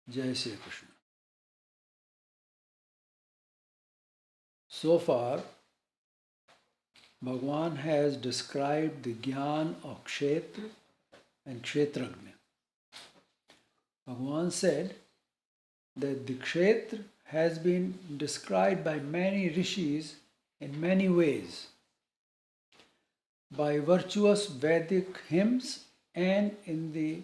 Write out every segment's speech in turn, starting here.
Jai Shri Krishna. So far, Bhagavan has described the Gyan of Kshetra and Kshetragna. Bhagavan said that the Kshetra has been described by many rishis in many ways, by virtuous Vedic hymns and in the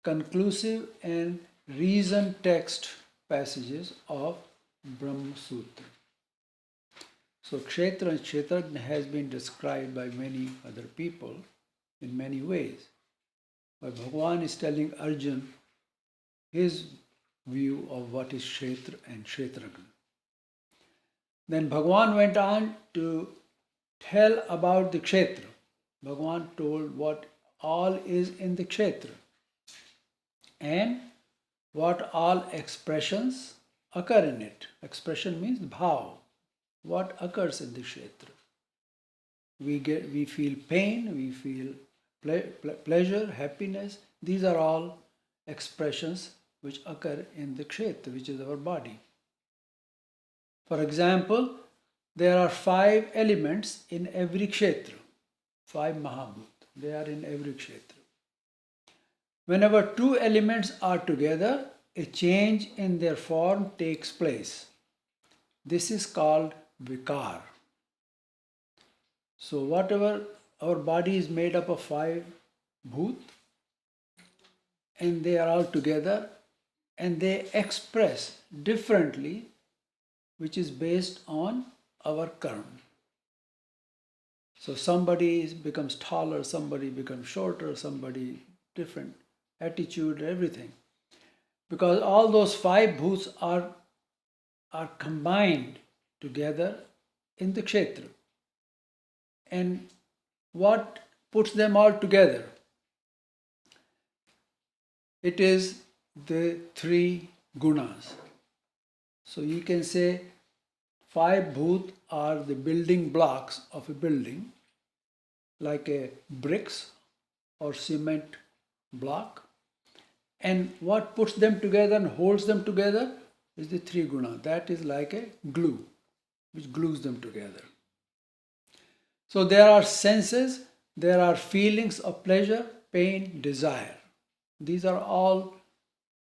conclusive and reasoned text passages of Brahma Sutra. So Kshetra and Kshetragna has been described by many other people in many ways. But Bhagavan is telling Arjun his view of what is Kshetra and Kshetragna. Then Bhagavan went on to tell about the Kshetra. Bhagavan told what all is in the Kshetra and what all expressions occur in it. Expression means bhav. What occurs in the Kshetra? We feel pain, we feel pleasure, happiness. These are all expressions which occur in the Kshetra, which is our body. For example, there are 5 elements in every Kshetra, 5 Mahabhut. They are in every Kshetra. Whenever 2 elements are together, a change in their form takes place. This is called vikar. So whatever, our body is made up of 5 bhut, and they are all together and they express differently, which is based on our karma. So somebody becomes taller, somebody becomes shorter, somebody different attitude, everything. Because all those 5 bhuts are combined together in the Kshetra. And what puts them all together? It is the 3 gunas. So you can say 5 bhut are the building blocks of a building, like a bricks or cement block. And what puts them together and holds them together is the 3 guna. That is like a glue, which glues them together. So there are senses, there are feelings of pleasure, pain, desire. These are all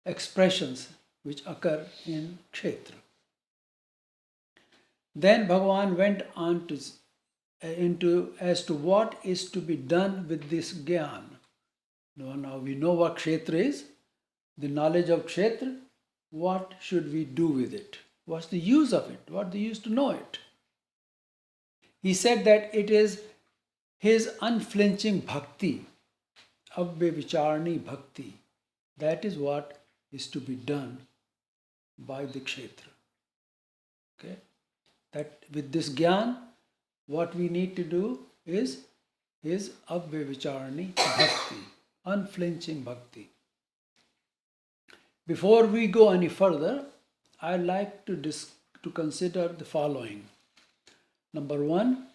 expressions which occur in Kshetra. Then Bhagavan went on into as to what is to be done with this Gyan. Now we know what Kshetra is, the knowledge of Kshetra. What should we do with it? What's the use of it? What's the use to know it? He said that it is his unflinching bhakti, avvevicharani bhakti. That is what is to be done by the Kshetra. Okay? That with this Gyan, what we need to do is avvevicharani bhakti, unflinching bhakti. Before we go any further, I'd like to consider the following. Number 1,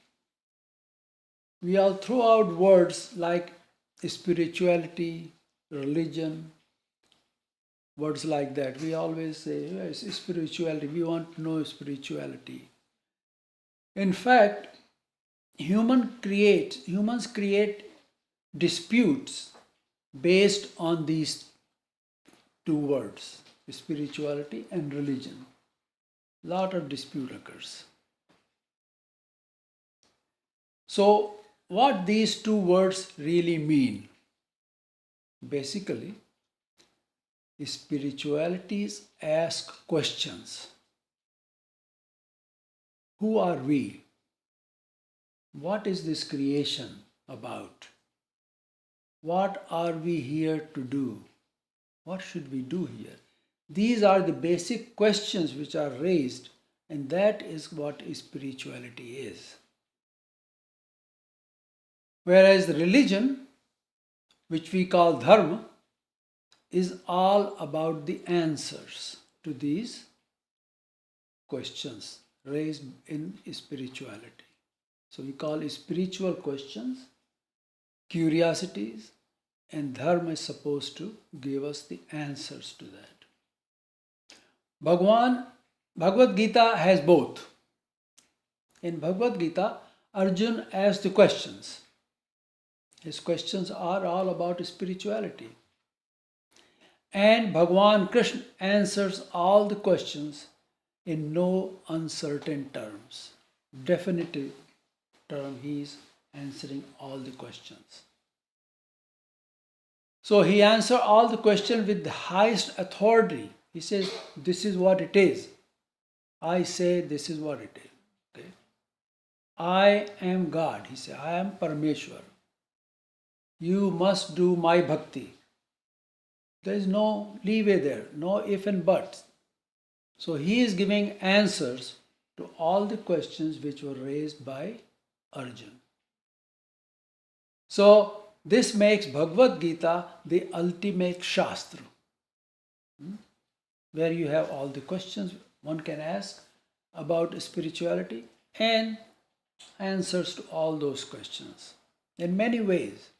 we all throw out words like spirituality, religion, words like that. We always say, yes, spirituality, we want to know spirituality. In fact, humans create disputes based on these 2 words, spirituality and religion. Lot of dispute occurs. So, what these 2 words really mean? Basically, spiritualities ask questions. Who are we? What is this creation about? What are we here to do? What should we do here? These are the basic questions which are raised, and that is what spirituality is. Whereas the religion, which we call dharma, is all about the answers to these questions raised in spirituality. So we call spiritual questions, curiosities, and Dharma is supposed to give us the answers to that. Bhagavad Gita has both. In Bhagavad Gita, Arjun asks the questions. His questions are all about spirituality. And Bhagwan Krishna answers all the questions in no uncertain terms. Definitive term, he is answering all the questions. So he answers all the questions with the highest authority. He says, this is what it is. I say this is what it is. Okay? I am God. He said, I am Parameshwar. You must do my bhakti. There is no leeway there, no if and buts. So he is giving answers to all the questions which were raised by Arjun. So this makes Bhagavad Gita the ultimate Shastra, where you have all the questions one can ask about spirituality and answers to all those questions in many ways.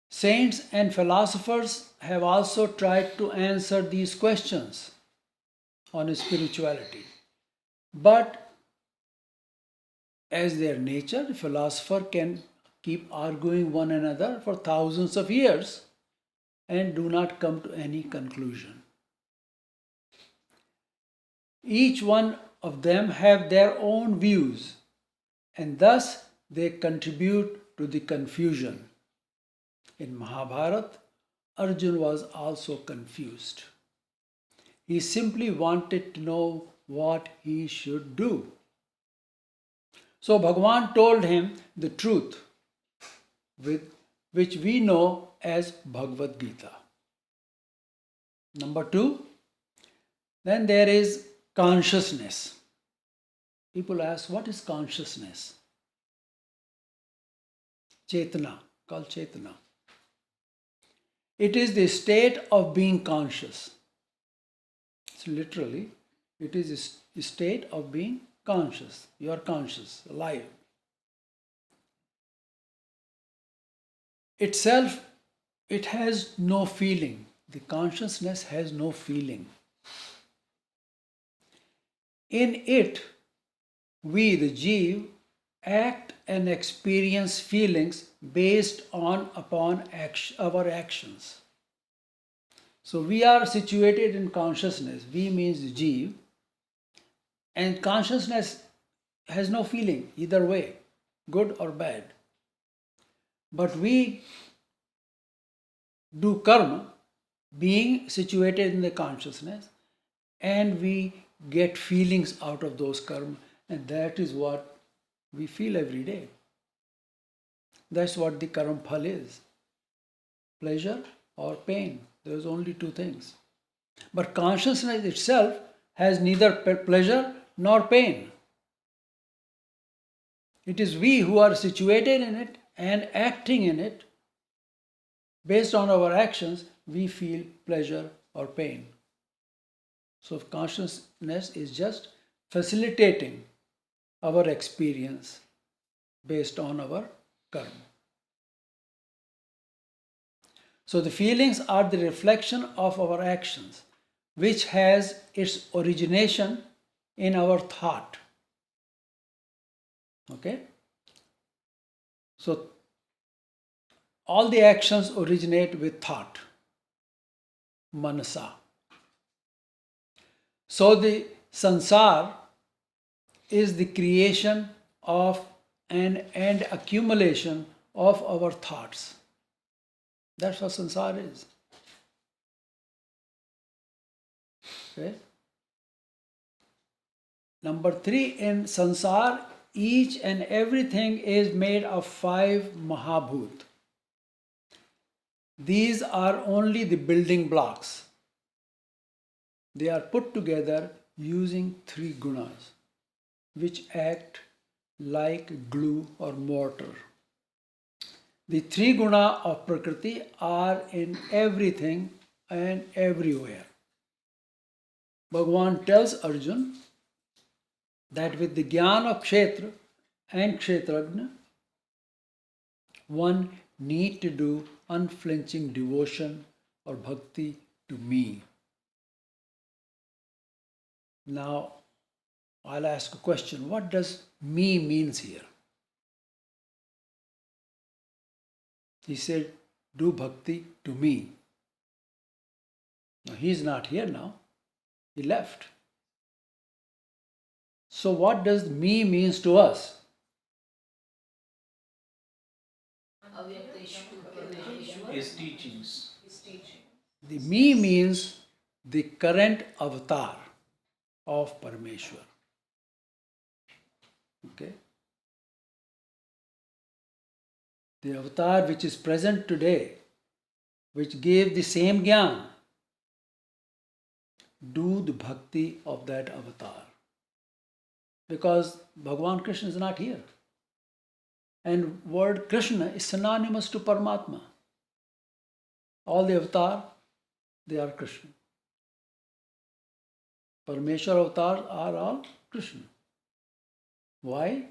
Saints and philosophers have also tried to answer these questions on spirituality. But as their nature, the philosopher can keep arguing one another for thousands of years and do not come to any conclusion. Each one of them have their own views, and thus they contribute to the confusion. In Mahabharata, Arjun was also confused. He simply wanted to know what he should do. So Bhagavan told him the truth, which we know as Bhagavad Gita. Number 2, then there is consciousness. People ask, what is consciousness? Chetana, called Chetana. It is the state of being conscious. So literally, it is a state of being conscious. You are conscious, alive. Itself, it has no feeling. The consciousness has no feeling. In it, we, the Jeev, act and experience feelings based upon our actions. So we are situated in consciousness. We means the Jeev. And consciousness has no feeling either way, good or bad. But we do karma, being situated in the consciousness, and we get feelings out of those karma, and that is what we feel every day. That's what the karma phal is. Pleasure or pain. There's only two things. But consciousness itself has neither pleasure nor pain. It is we who are situated in it and acting in it. Based on our actions, we feel pleasure or pain. So consciousness is just facilitating our experience based on our karma. So the feelings are the reflection of our actions, which has its origination in our thought. Okay? So all the actions originate with thought, manasa. So the sansar is the creation of and accumulation of our thoughts. That's what sansar is. Okay? Number 3, in sansar, each and everything is made of 5 mahabhut. These are only the building blocks. They are put together using 3 gunas, which act like glue or mortar. The 3 guna of Prakriti are in everything and everywhere. Bhagavan tells Arjun that with the jnana of Kshetra and Kshetrajna, one need to do unflinching devotion or bhakti to me. Now, I'll ask a question. What does me means here? He said, do bhakti to me. Now, he's not here now. He left. So what does me means to us? His teachings. The me means the current avatar of Parameshwar. Okay? The avatar which is present today, which gave the same jnana, do the bhakti of that avatar. Because Bhagavan Krishna is not here. And word Krishna is synonymous to Paramatma. All the avatar, they are Krishna. Parameshwar avatars are all Krishna. Why?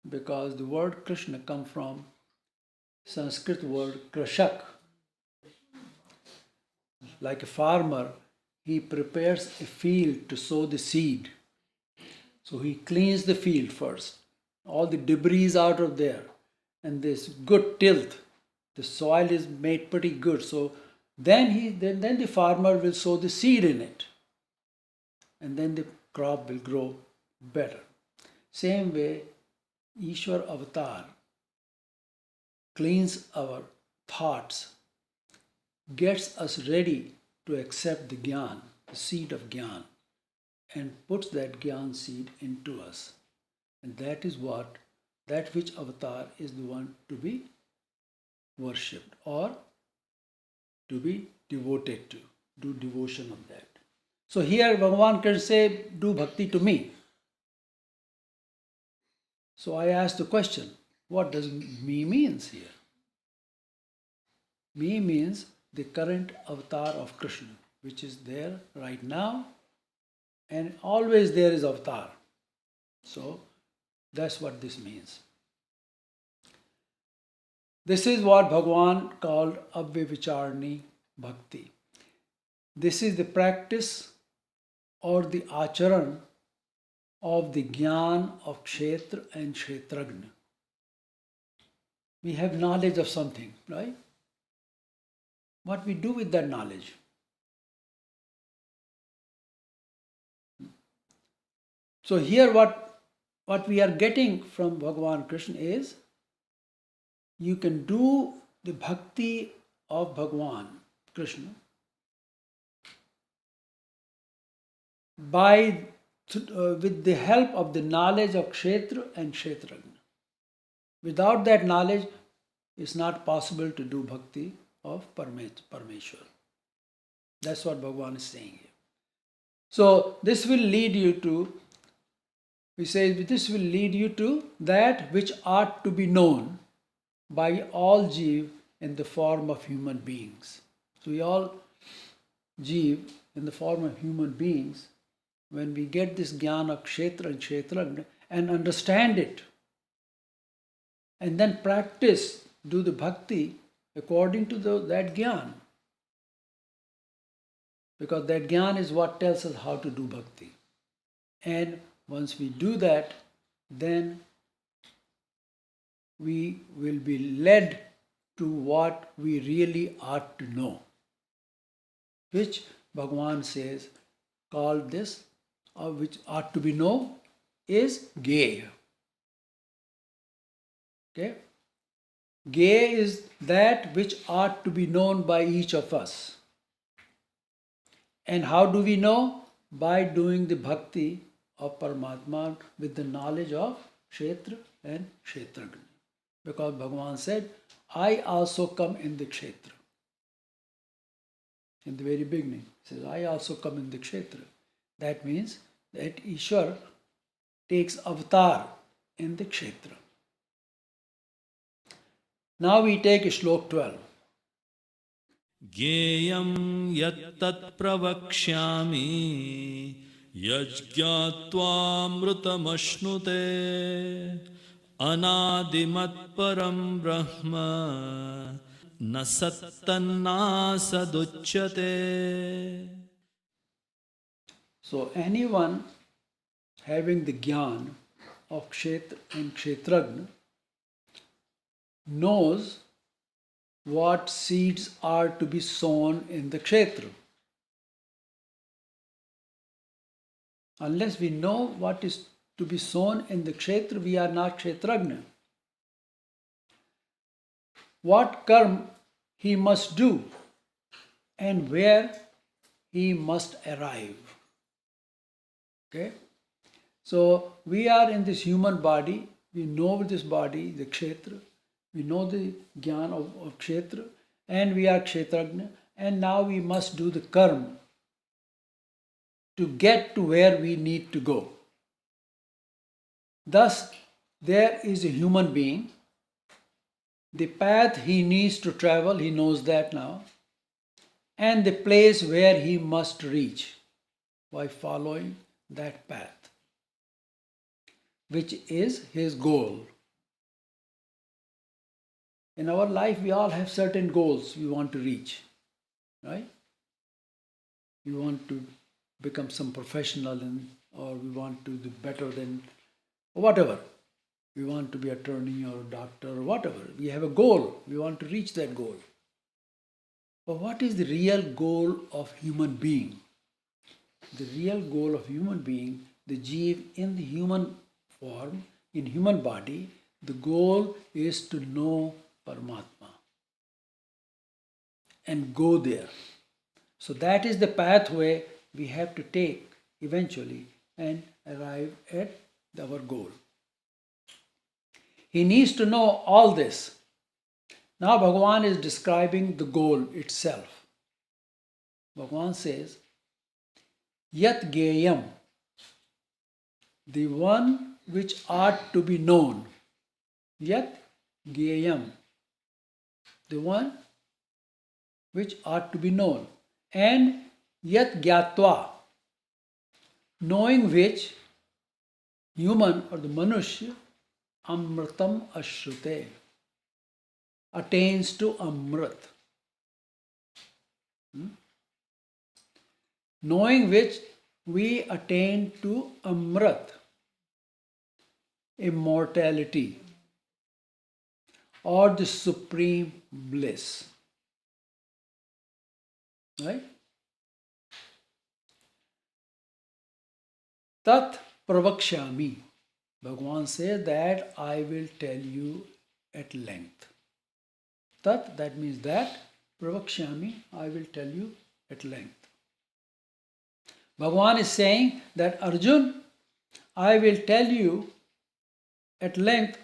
Because the word Krishna comes from Sanskrit word krashak. Like a farmer, he prepares a field to sow the seed. So he cleans the field first. All the debris out of there. And this good tilth. The soil is made pretty good. So then the farmer will sow the seed in it. And then the crop will grow better. Same way, Ishwar Avatar cleans our thoughts, gets us ready to accept the Gyan, the seed of Gyan, and puts that Gyan seed into us. And that is that which avatar is the one to be worshipped or to be devoted to. Do devotion of that. So here Bhagavan can say, do bhakti to me. So I asked the question, what does me means here? Me means the current avatar of Krishna, which is there right now, and always there is avatar. So that's what this means. This is what Bhagavan called Avyavicharani Bhakti. This is the practice or the acharan of the Gyan of Kshetra and Kshetragna. We have knowledge of something, right? What we do with that knowledge? So here what we are getting from Bhagavan Krishna is, you can do the bhakti of Bhagavan Krishna with the help of the knowledge of Kshetra and Kshetragna. Without that knowledge, it's not possible to do bhakti of Parameshwar. That's what Bhagavan is saying here. So this will lead you to, we say, this will lead you to that which ought to be known by all Jeev in the form of human beings. So we all Jeev in the form of human beings, when we get this Gyan of Kshetra and Kshetragna and understand it, and then practice, do the bhakti according to that Gyan. Because that Gyan is what tells us how to do bhakti. And once we do that, then we will be led to what we really ought to know. Which Bhagavan says, called this, or which ought to be known, is Geya. Okay? Geya is that which ought to be known by each of us. And how do we know? By doing the bhakti of Paramatma with the knowledge of Kshetra and Kshetragna. Because Bhagavan said, I also come in the Kshetra. In the very beginning, he says, I also come in the Kshetra. That means that Ishwar takes avatar in the Kshetra. Now we take Shlok 12. Geyam yattat pravakshyami yajñātvāmrutam ashnute अनादिमत् परं ब्रह्म न सत्तन्नासदुच्यते. So anyone having the gyan of Kshetra and Kshetragna knows what seeds are to be sown in the Kshetra. Unless we know what is to be sown in the Kshetra, we are not Kshetragna. What karma he must do and where he must arrive. Okay? So we are in this human body, we know this body, the Kshetra, we know the Gyan of Kshetra, and we are Kshetragna, and now we must do the karma to get to where we need to go. Thus, there is a human being. The path he needs to travel, he knows that now, and the place where he must reach by following that path, which is his goal. In our life, we all have certain goals we want to reach, right? We want to become some professional, or we want to do better than whatever. We want to be attorney or doctor or whatever. We have a goal. We want to reach that goal. But what is the real goal of human being? The real goal of human being, the jeev in the human form, in human body, the goal is to know Paramatma and go there. So that is the pathway we have to take eventually and arrive at our goal. He needs to know all this. Now Bhagavan is describing the goal itself. Bhagavan says, Yat Geyam, the one which ought to be known. Yat Geyam, the one which ought to be known. And Yat Gyatva, knowing which human or the Manushya Amritam Ashrute attains to Amrit. Knowing which we attain to Amrit, immortality, or the supreme bliss. Right? Tat Pravakshami. Bhagavan says that I will tell you at length. Tat, that means that. Pravakshami, I will tell you at length. Bhagavan is saying that Arjun, I will tell you at length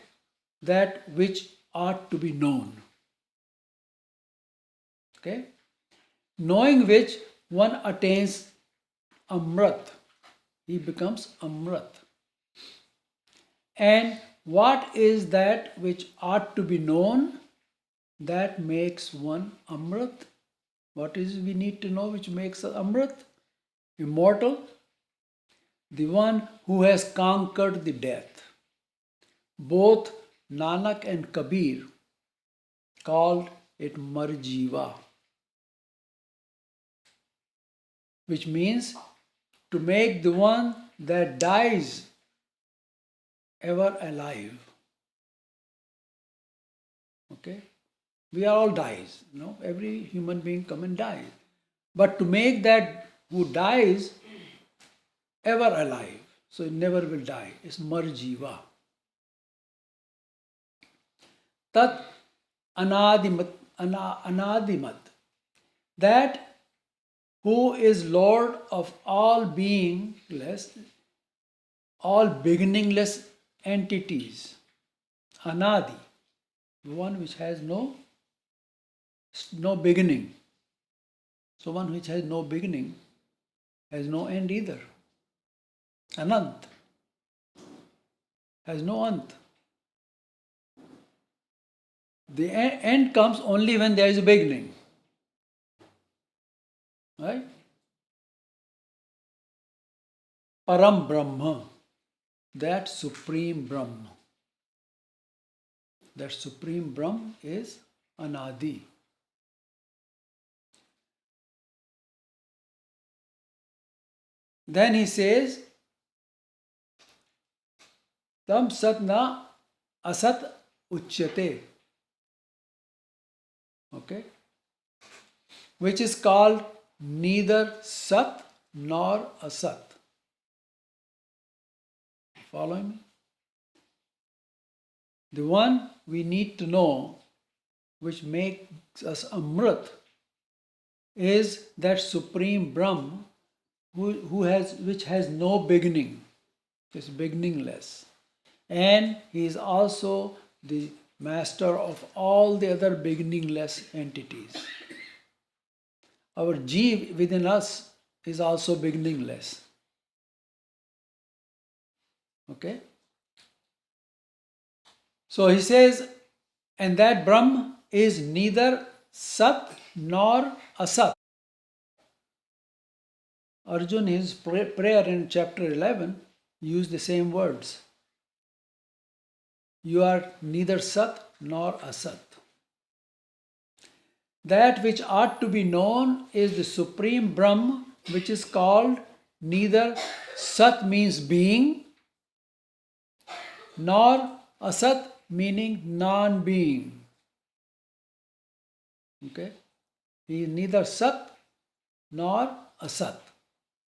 that which ought to be known. Okay? Knowing which one attains Amrit. He becomes Amrit. And what is that which ought to be known that makes one Amrit? What is we need to know which makes us Amrit? Immortal. The one who has conquered the death. Both Nanak and Kabir called it Marjiva, which means to make the one that dies ever alive. Okay? We are all dies. Every human being come and dies. But to make that who dies ever alive, so it never will die, is Marjiva. Tat Anadimat, Anadimat, that who is Lord of all beingless, all beginningless entities. Anadi, the one which has no beginning. So one which has no beginning has no end either. Anant has no ant. The end comes only when there is a beginning. Right? Param Brahma, that supreme Brahma. that Supreme Brahm is Anadi. Then he says, Tam sat na asat uchyate. Okay? Which is called neither sat nor asat. Following me? The one we need to know, which makes us Amrit, is that Supreme Brahm which has no beginning, is beginningless. And he is also the master of all the other beginningless entities. Our Jeev within us is also beginningless. Okay? So he says, and that Brahm is neither Sat nor Asat. Arjun, his prayer in chapter 11, used the same words. You are neither Sat nor Asat. That which ought to be known is the Supreme Brahm, which is called neither Sat means being, nor Asat meaning non-being. Okay? He is neither Sat nor Asat.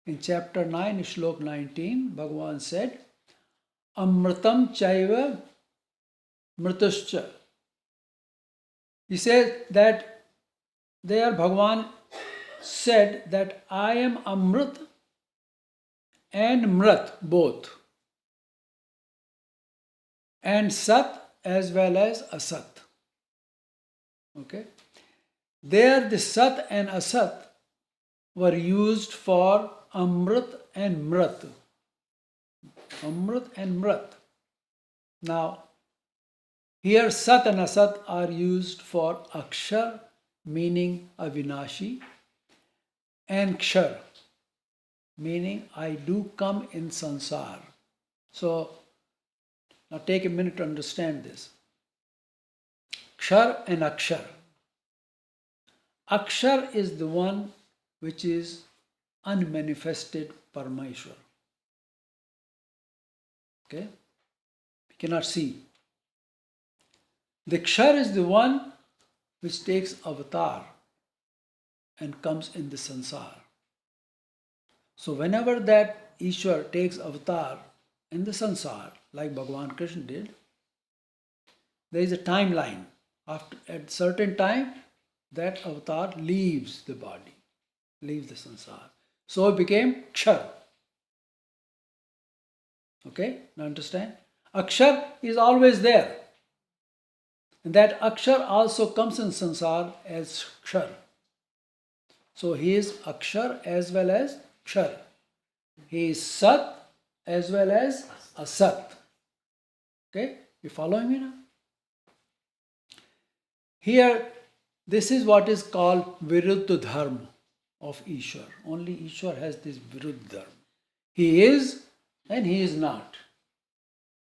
In chapter 9, Shlok 19, Bhagavan said, Amritam chaiva mrituscha. He said that there Bhagavan said that I am Amrit and Mrit both, and Sat as well as Asat. Okay? There the Sat and Asat were used for Amrit and Mrit. Amrit and Mrit. Now, here Sat and Asat are used for Akshar, meaning Avinashi, and Kshar, meaning I do come in Sansar. So, now take a minute to understand this. Kshar and Akshar. Akshar is the one which is unmanifested Parameshwar. Okay? We cannot see. The Kshar is the one which takes avatar and comes in the Sansar. So whenever that Ishwar takes avatar in the Sansar, like Bhagavan Krishna did, there is a timeline. After at certain time, that avatar leaves the body, leaves the Sansar. So it became Kshar. Okay? Now understand? Akshar is always there. And that Akshar also comes in Sansar as Kshar. So he is Akshar as well as Kshar. He is Sat as well as Asat. Okay? You following me now? Here, this is what is called Viruddha Dharma of Ishwar. Only Ishwar has this Viruddha Dharma. He is and he is not.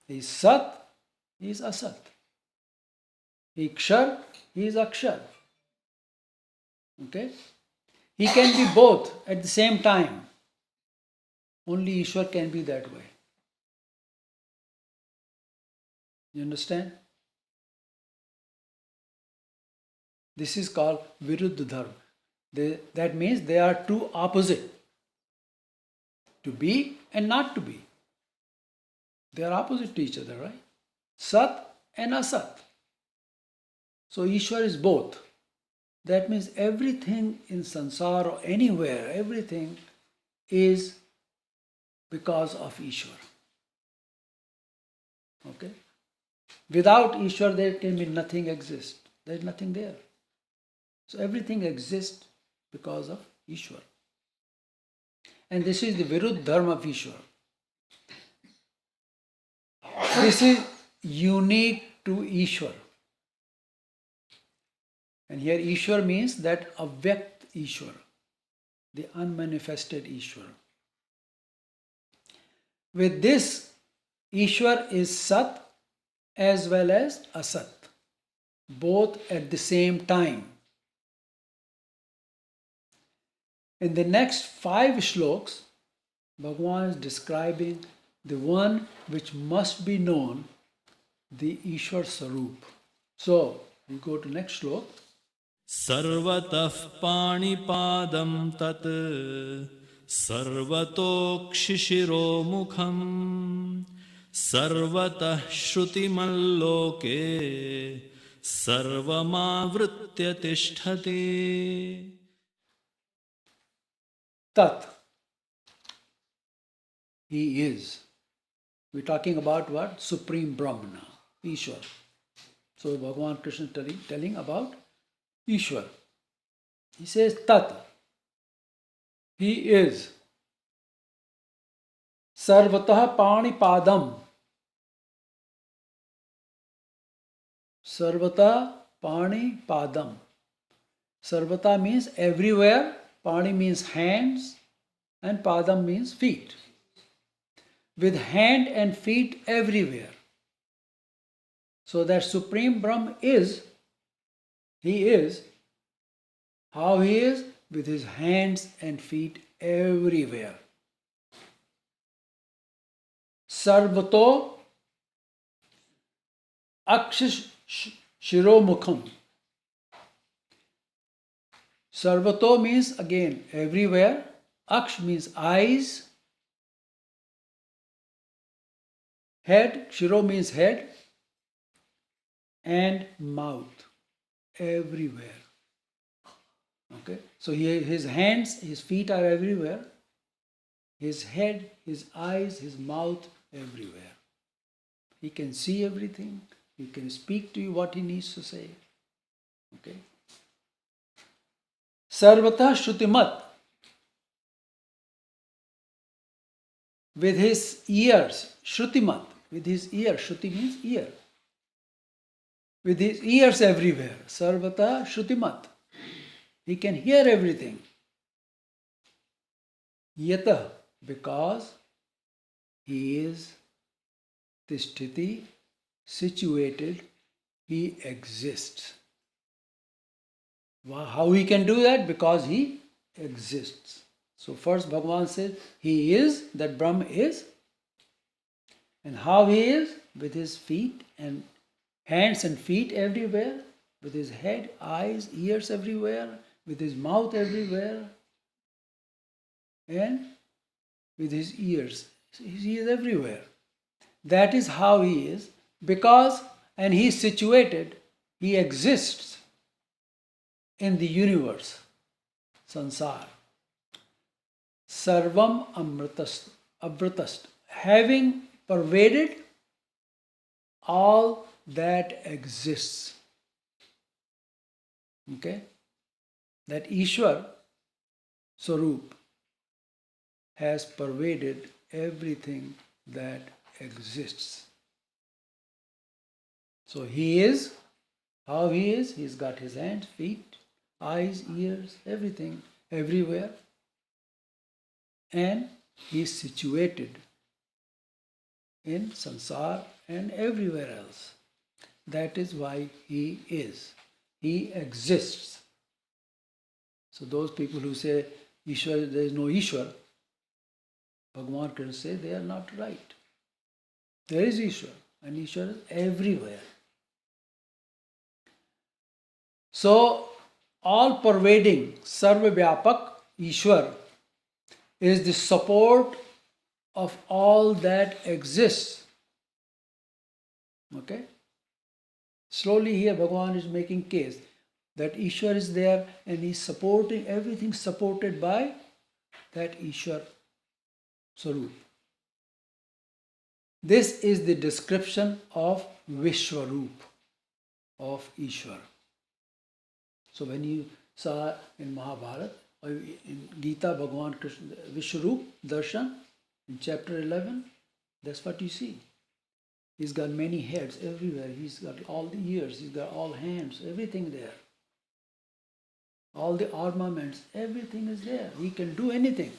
He is Sat, he is Asat. He is Kshar, he is Akshar. Okay? He can be both at the same time. Only Ishwar can be that way. You understand? This is called Viruddha Dharma. That means they are two opposite. To be and not to be. They are opposite to each other, right? Sat and Asat. So Ishwar is both. That means everything in Sansar or anywhere, everything is because of Ishwar. Okay? Without Ishwar, there can be nothing exist. There is nothing there. So everything exists because of Ishwar. And this is the Viruddha Dharma of Ishwar. This is unique to Ishwar. And here Ishwar means that Avyakt Ishwar, the unmanifested Ishwar. With this, Ishwar is Sat as well as Asat. both at the same time. In the next 5 shloks, Bhagavan is describing the one which must be known, the Ishwar Sarup. So, we go to next shlok. सर्वतः पाणिपादं तत् सर्वतोक्षिशिरोमुखम् सर्वतः श्रुतिमल्लोके सर्वमावृत्य तिष्ठति. Tat. He is. We're talking about what? Supreme Brahmana, Ishwar. So Bhagavan Krishna telling about Ishwar. He says Tat. He is. Sarvatah Panipadam. Sarvata Panipadam. Sarvata means everywhere. Pani means hands. And Padam means feet. With hand and feet everywhere. So that Supreme Brahm is, he is, how he is? With his hands and feet everywhere. Sarvato Akshish Shiromukham. Sarvato means again everywhere. Aksh means eyes. Head, Shiro means head, and mouth, everywhere. Okay, so his hands, his feet are everywhere. His head, his eyes, his mouth, everywhere. He can see everything. He can speak to you what he needs to say. Okay. Sarvata Shrutimat. With his ears, Shrutimat, with his ear, Shruti means ear. With his ears everywhere, Sarvata Shrutimat. He can hear everything. Yata, because he is Tishtiti, situated, he exists. How he can do that? Because he exists. So first Bhagavan says, he is, that Brahm is. And how he is? With his feet and hands and feet everywhere. With his head, eyes, ears everywhere. With his mouth everywhere. And with his ears. He is everywhere. That is how he is. Because, and he is situated, he exists in the universe, sansar. Sarvam Amritast, having pervaded all that exists. Okay? That Ishwar Sarup has pervaded everything that exists. So he is, how he is, he's got his hands, feet, eyes, ears, everything, everywhere. And he is situated in sansar and everywhere else. That is why he is. He exists. So those people who say Ishwar, there is no Ishwar, Bhagavan Krishna say they are not right. There is Ishwar, and Ishwar is everywhere. So all pervading, Sarva Vyapak Ishwar is the support of all that exists. Okay? Slowly here Bhagavan is making case that Ishwar is there and he's supporting everything supported by that Ishwar Sarup. This is the description of Vishwarup, of Ishwar. So when you saw in Mahabharata, or in Gita, Bhagavan Krishna, Vishwarup Darshan, in chapter 11, that's what you see. He's got many heads everywhere. He's got all the ears. He's got all hands, everything there. All the armaments, everything is there. He can do anything.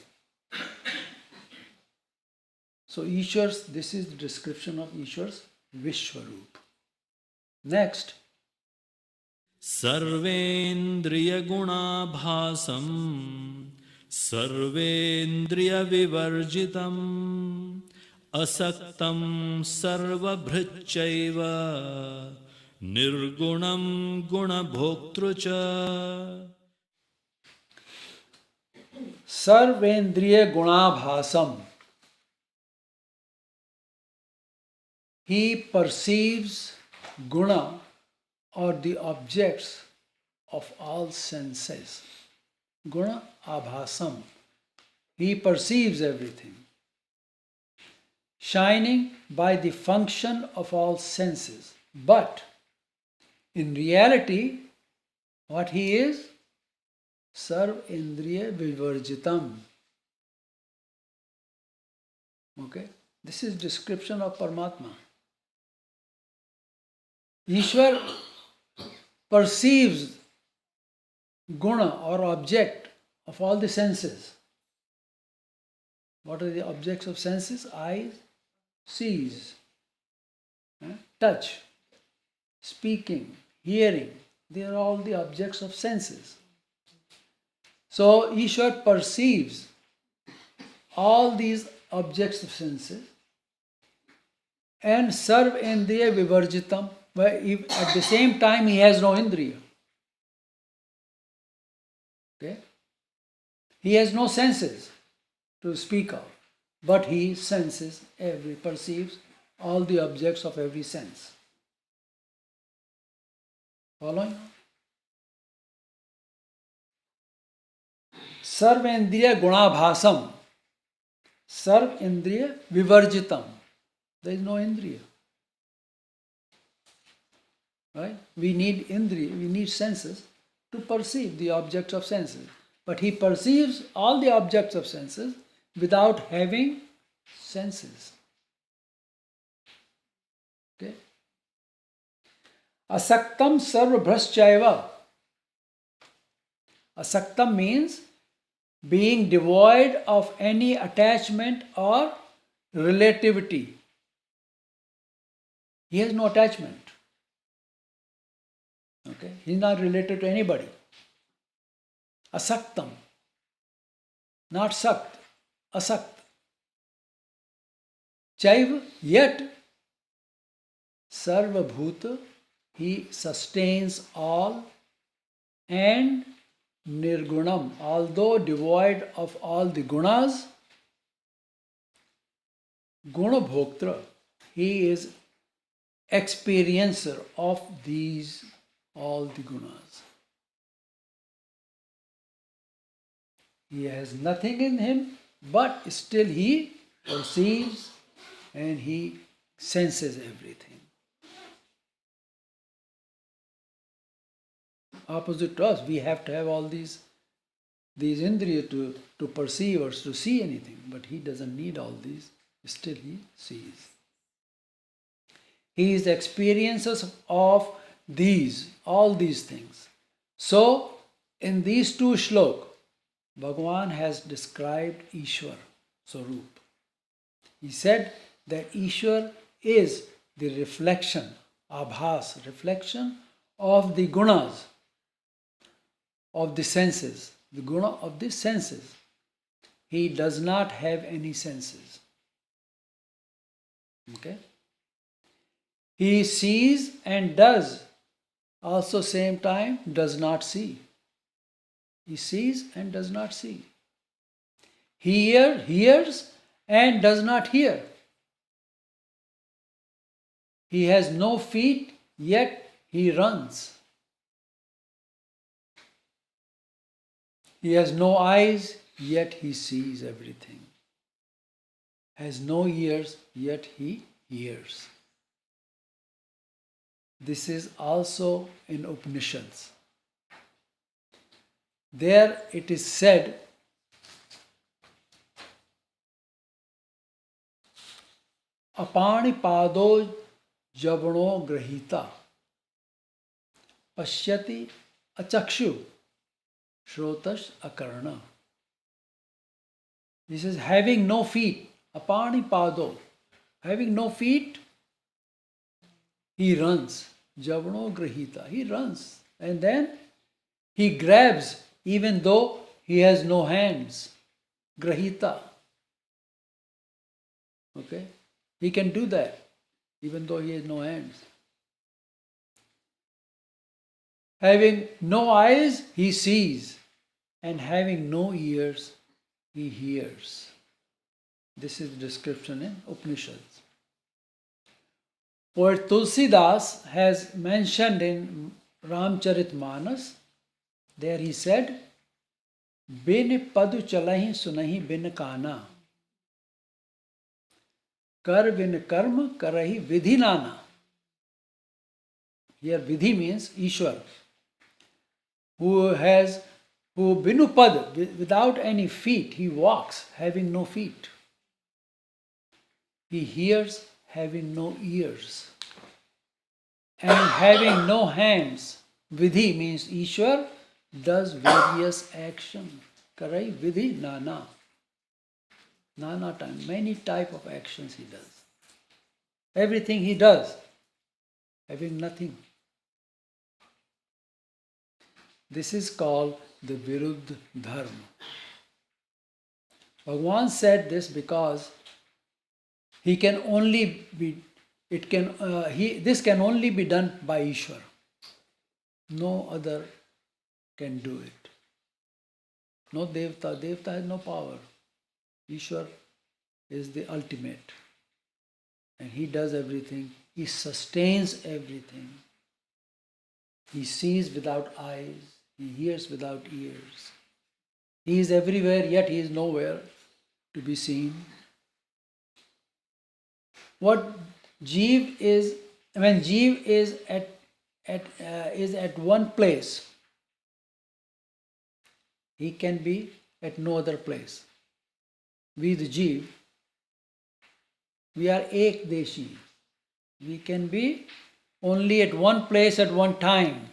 So Ishwar's, this is the description of Ishwar's Vishwarup. Next, सर्वेन्द्रियगुणाभासं सर्वेन्द्रियविवर्जितम् असक्तं सर्वभृच्चैव निर्गुणं गुणभोक्तृ च Sarvendriya Gunabhasam. He perceives guna or the objects of all senses. Guna abhasam. He perceives everything. Shining by the function of all senses. But in reality, what he is? Sarv Indriya Vivarjitam. Okay? This is description of Paramatma. Ishwar perceives guna or object of all the senses. What are the objects of senses? Eyes, sees, touch, speaking, hearing. They are all the objects of senses. So Ishwar perceives all these objects of senses and Sarv Indriya Vivarjitam, but at the same time he has no Indriya. Okay? He has no senses to speak of, but he perceives all the objects of every sense. Following? Sarv Indriya Gunabhasam. Sarv Indriya Vivarjitam. There is no Indriya. Right? We need Indriya, we need senses to perceive the objects of senses. But he perceives all the objects of senses without having senses. Okay? Asaktam sarvabhrashchaiva. Asaktam means being devoid of any attachment or relativity. He has no attachment. Okay? He is not related to anybody. Asaktam. Not sakt. Asakt. Chaiva, yet Sarva Bhuta, he sustains all, and Nirgunam, although devoid of all the gunas, Guna Bhoktra, he is experiencer of these, all the gunas. He has nothing in him, but still he perceives and he senses everything. Opposite to us, we have to have all these indriya to perceive or to see anything, but he doesn't need all these, still he sees. He is the experiences of these, all these things. So, in these two shlokas, Bhagavan has described Ishwar, Swarup. He said that Ishwar is the reflection, abhas, reflection of the gunas, of the senses, the guna of the senses. He does not have any senses. Okay? He sees and does, also same time does not see. He sees and does not see. He hears and does not hear. He has no feet, yet he runs. He has no eyes, yet he sees everything. Has no ears, yet he hears. This is also in Upanishads. There it is said, Apani pado jabano grahita pashyati achakshu shrotash akarna. He says, having no feet, apani pado, having no feet, he runs. Javano grahita, he runs And then he grabs even though he has no hands. Grahita. Okay? He can do that even though he has no hands. Having no eyes, he sees. And having no ears, he hears. This is the description in Upanishads. Poet Tulsidas has mentioned in Ramcharitmanas, there he said, Bin padu chalahi sunahi bin kana. Kar bin karma karahi vidhi nana. Here vidhi means Ishwar, who binupad, without any feet, he walks having no feet. He hears having no ears. And having no hands. Vidhi means Ishwar does various actions. Karai vidhi nana. Nana time, many type of actions he does. Everything he does, having nothing. This is called the Viruddha Dharma. Bhagavan said this because he can only be, this can only be done by Ishwar. No other can do it. No Devta. Devta has no power. Ishwar is the ultimate. And he does everything. He sustains everything. He sees without eyes. He hears without ears. He is everywhere, yet he is nowhere to be seen. What Jeev is, when Jeev is at one place, he can be at no other place. We the Jeev, we are Ekdeshi. We can be only at one place at one time.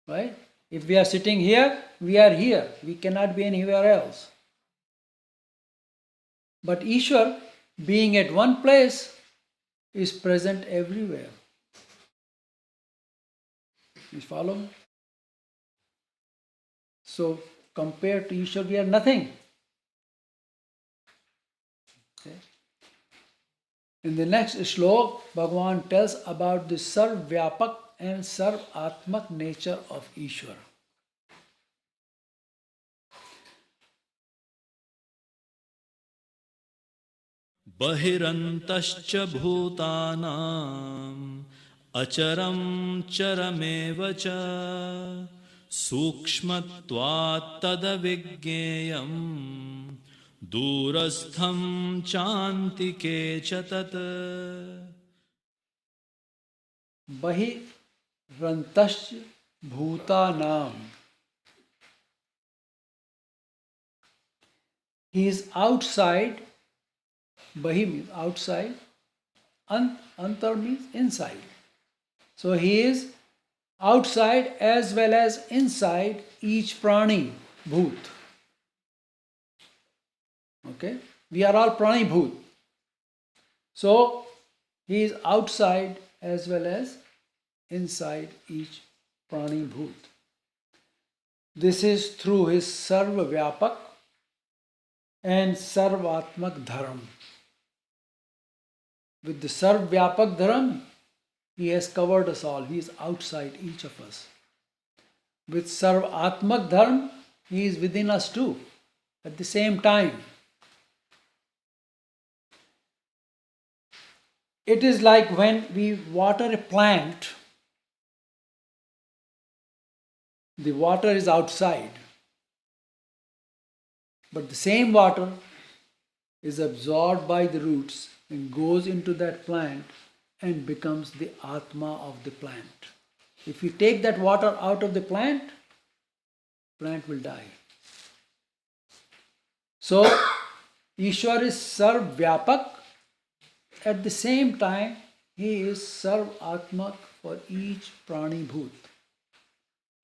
Right? If we are sitting here, we are here. We cannot be anywhere else. But Ishwar, being at one place, is present everywhere. You follow me? So, compared to Ishwar, we are nothing. Okay. In the next shlok, Bhagavan tells about the Sarv-Vyapak and Sarv-Atmak nature of Ishwar. बहिरन्तश्च भूतानाम् अचरं चरमेव च सूक्ष्मत्वात् तदविज्ञेयम् दूरस्थं चान्तिके च तत् Bahirantashch bhutanam. He is outside. Bahi means outside. Antar means inside. So he is outside as well as inside each prani, bhoot. Okay? We are all prani bhoot. So he is outside as well as inside each prani bhoot. This is through his Sarva Vyapak and Sarvatmak Dharam. With the Sarv Vyapak Dharam, he has covered us all. He is outside each of us. With Sarvatmak Dharam, he is within us too, at the same time. It is like when we water a plant, the water is outside, but the same water is absorbed by the roots and goes into that plant and becomes the Atma of the plant. If you take that water out of the plant will die. So, Ishwar is Sarv Vyapak. At the same time, he is Sarv Atmak for each prani bhoot.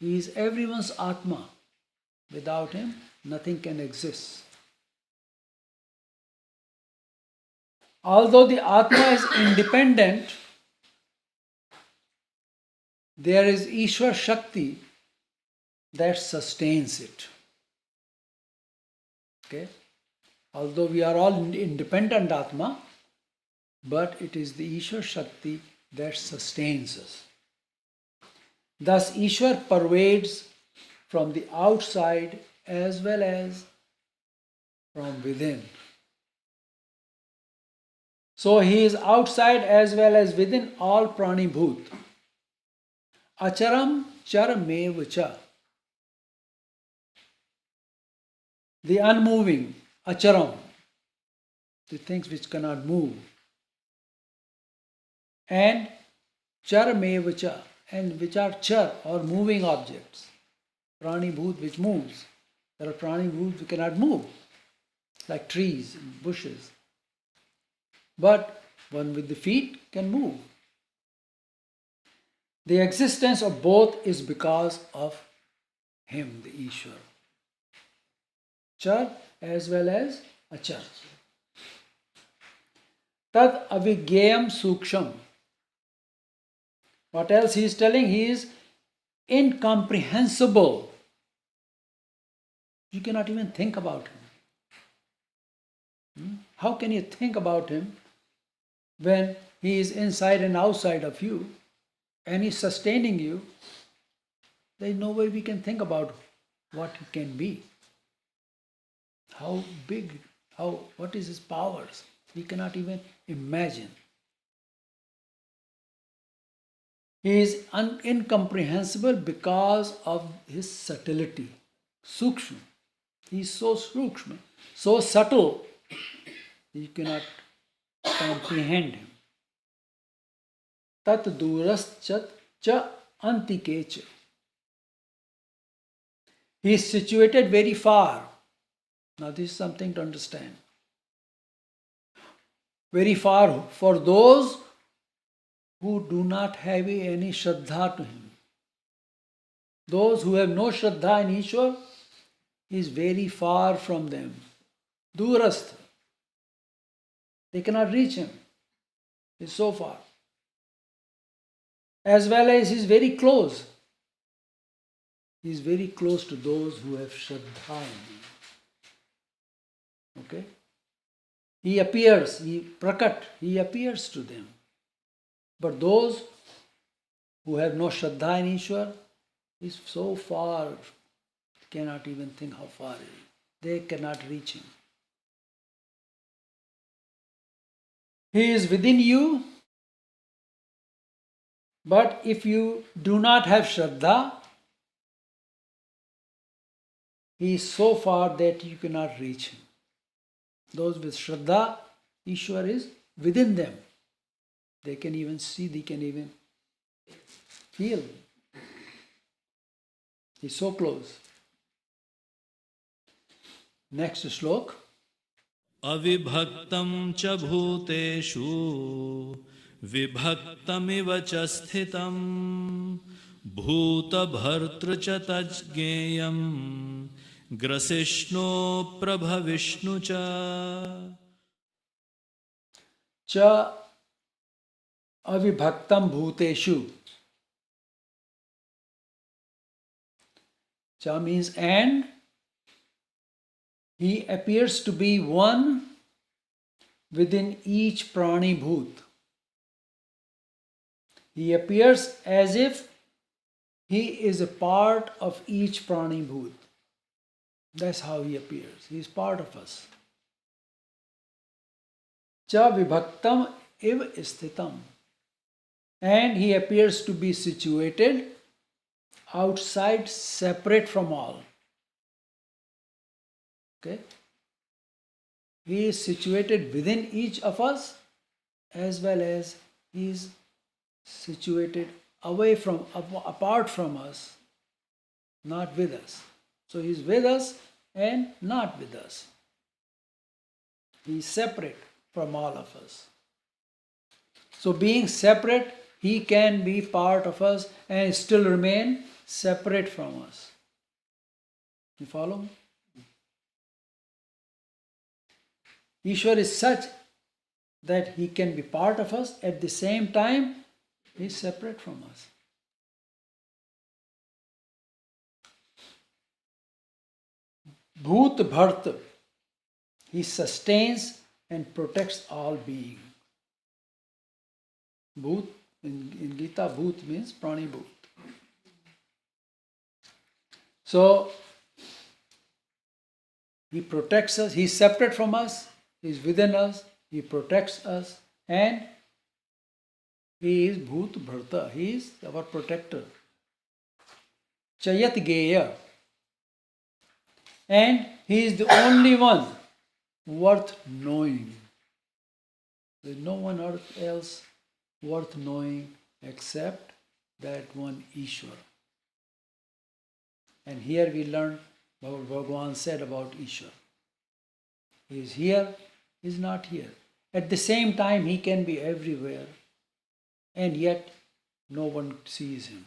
He is everyone's Atma. Without him, nothing can exist. Although the Atma is independent, there is Ishwar Shakti that sustains it. Okay? Although we are all independent Atma, but it is the Ishwar Shakti that sustains us. Thus, Ishwar pervades from the outside as well as from within. So, he is outside as well as within all prani bhut. Acharam charamev cha. The unmoving, acharam, the things which cannot move. And charamev cha, and which are char or moving objects. Prani bhut which moves. There are prani bhut which cannot move, like trees and bushes. But one with the feet can move. The existence of both is because of him, the Ishwar. Char as well as achar. Tad avigyayam suksham. What else he is telling? He is incomprehensible. You cannot even think about him. How can you think about him when he is inside and outside of you and he is sustaining you? There is no way we can think about what he can be. How big, what is his powers? We cannot even imagine. He is incomprehensible because of his subtlety. Sukshma. He is so sukshma, so subtle, you cannot comprehend him. Tat durastchat cha antikecha. He is situated very far. Now this is something to understand. Very far for those who do not have any Shraddha to him. Those who have no Shraddha in Ishwar, he is very far from them. Durastha. They cannot reach him. He is so far. As well as he is very close. He is very close to those who have Shraddha in him. Okay? He appears, he appears to them. But those who have no Shraddha in Ishwar, he is so far, cannot even think how far he is. They cannot reach him. He is within you, but if you do not have Shraddha, he is so far that you cannot reach him. Those with Shraddha, Ishwar is within them. They can even see, they can even feel. He is so close. Next slok. Avibhaktam cha bhuteshu vibhaktamiva cha sthitam bhuta bhartru cha tajgeyam grasishno prabhavishnu cha. Cha avibhaktam bhuteshu. Cha means and. He appears to be one within each prani bhut. He appears as if he is a part of each prani bhut. That's how he appears. He is part of us. Cha vibhaktam iv sthitam. And he appears to be situated outside, separate from all. Okay? He is situated within each of us as well as he is situated away from, apart from us, not with us. So he is with us and not with us. He is separate from all of us. So being separate, he can be part of us and still remain separate from us. You follow me? Ishwar is such that he can be part of us, at the same time he is separate from us. Bhut Bhart. He sustains and protects all being. Bhut, in Gita, Bhut means Prani Bhut. So, he protects us, he is separate from us, he is within us, he protects us, and he is Bhut Bharta, he is our protector. Chayat Geya. And he is the only one worth knowing. There is no one else worth knowing except that one Ishwar. And here we learn what Bhagavan said about Ishwar. He is here, he is not here. At the same time, he can be everywhere, and yet no one sees him.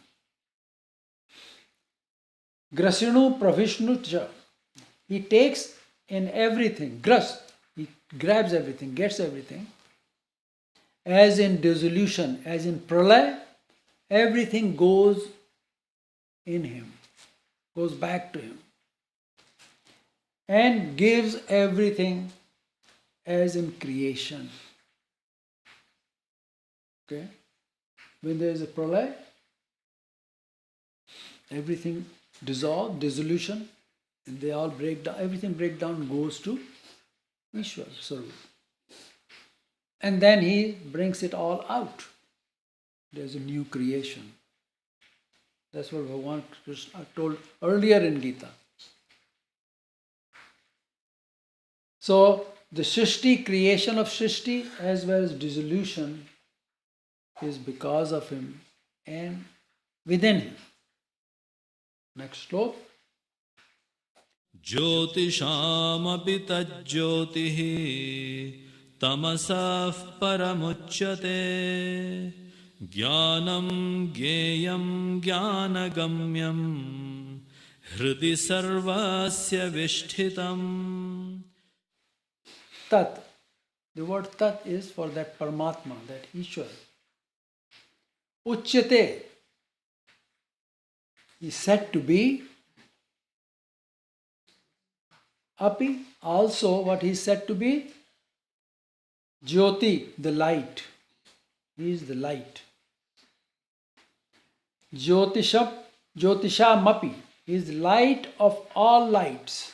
Grasinu Pravishnu Cha. He takes in everything. Gras, he grabs everything, gets everything. As in dissolution, as in pralay, everything goes in him, goes back to him. And gives everything as in creation. Okay? When there is a pralay, everything dissolves, dissolution, and they all break down, everything breaks down, goes to Ishwar, Sarup. And then he brings it all out. There's a new creation. That's what Bhagavan Krishna told earlier in Gita. So, the Srishti, creation of Srishti, as well as dissolution, is because of him and within him. Next slok. Jyotishamapi tajyotihi tamasah paramuchyate jnanam gyeyam jnanagamyam hridi sarvasya vishthitam. Tat. The word Tat is for that Paramatma, that Ishwar. Uchyate is said to be. Api, also what he is said to be? Jyoti, the light. He is the light. Jyotisha-mapi, he is the light of all lights.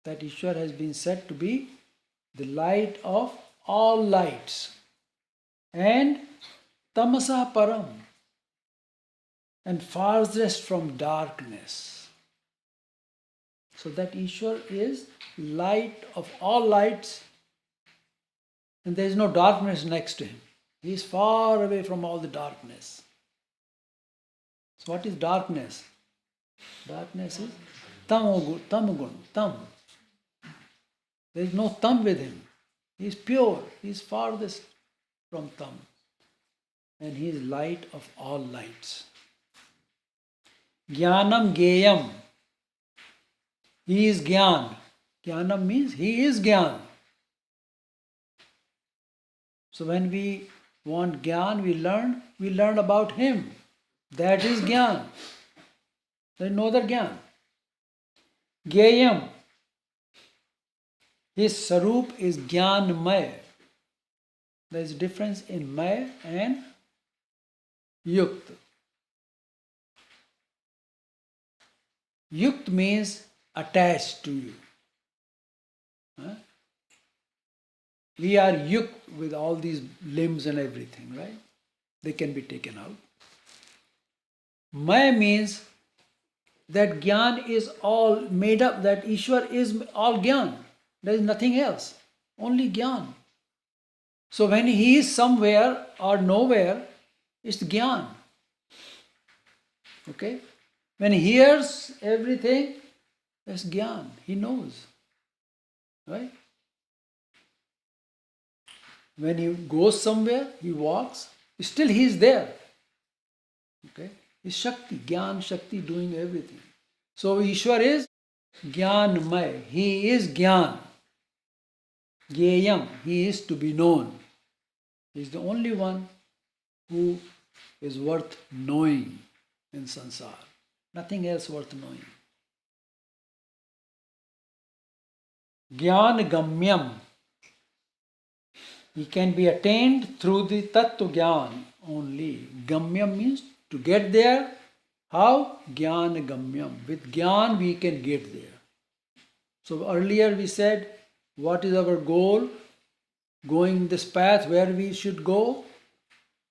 That Ishwar has been said to be the light of all lights. And tamasa param, and farthest from darkness. So that Ishwar is light of all lights, and there is no darkness next to him. He is far away from all the darkness. So what is darkness? Darkness is tamagun, tam. There is no tam with him. He is pure. He is farthest from tam. And he is light of all lights. Jnanam geyam. He is Gyan. Jnanam means he is Gyan. So when we want Gyan, we learn about him. That is Gyan. There is no other Gyan. Geyam. His Sarup is Gyanmay. There is a difference in May and Yukt. Yukt means attached to you. We are yukt with all these limbs and everything, right? They can be taken out. Maya means that Gyan is all made up, that Ishwar is all Gyan. There is nothing else, only Gyan. So when he is somewhere or nowhere, it's Gyan. Okay? When he hears everything, that's Gyan. He knows. Right? When he goes somewhere, he walks, still he is there. Okay? It's Shakti, Gyan, Shakti doing everything. So Ishwar is Gyanmay. He is Gyan. Geyam. He is to be known. He is the only one who is worth knowing in sansar. Nothing else worth knowing. Gyan Gamyam. He can be attained through the Tattva Gyan only. Gamyam means to get there. How? Gyan Gamyam. With Gyan we can get there. So earlier we said, what is our goal? Going this path where we should go?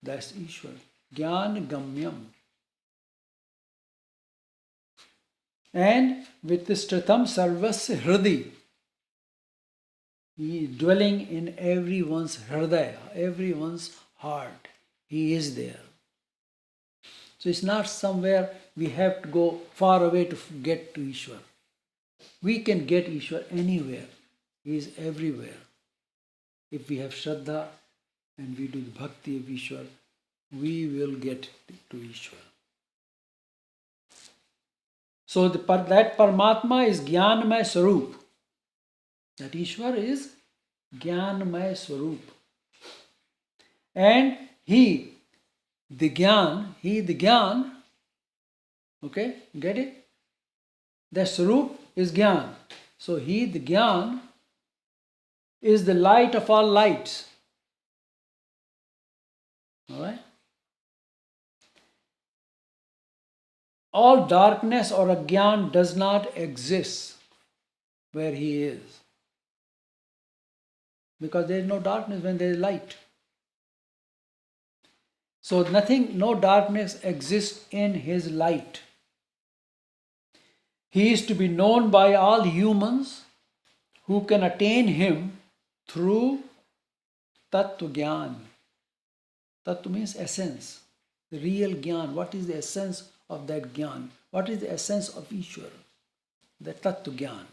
That's Ishwar. Gyan Gamyam. And with this Tratam Sarvasya Hridi, he is dwelling in everyone's hridaya, everyone's heart. He is there. So it's not somewhere we have to go far away to get to Ishwar. We can get Ishwar anywhere. He is everywhere. If we have Shraddha and we do the bhakti of Ishwar, we will get to Ishwar. So that Paramatma is Jnanmay Swarup. That Ishwar is Jnanmay Swarup. And he, the Jnan, okay, get it? The Swarup is Jnan. So he, the Jnan, is the light of all lights. Alright? All darkness or Ajnan does not exist where he is. Because there is no darkness when there is light. So no darkness exists in his light. He is to be known by all humans who can attain him through Tattva Gyan. Tattva means essence, the real Gyan. What is the essence of that Gyan? What is the essence of Ishwar? The Tattva Gyan.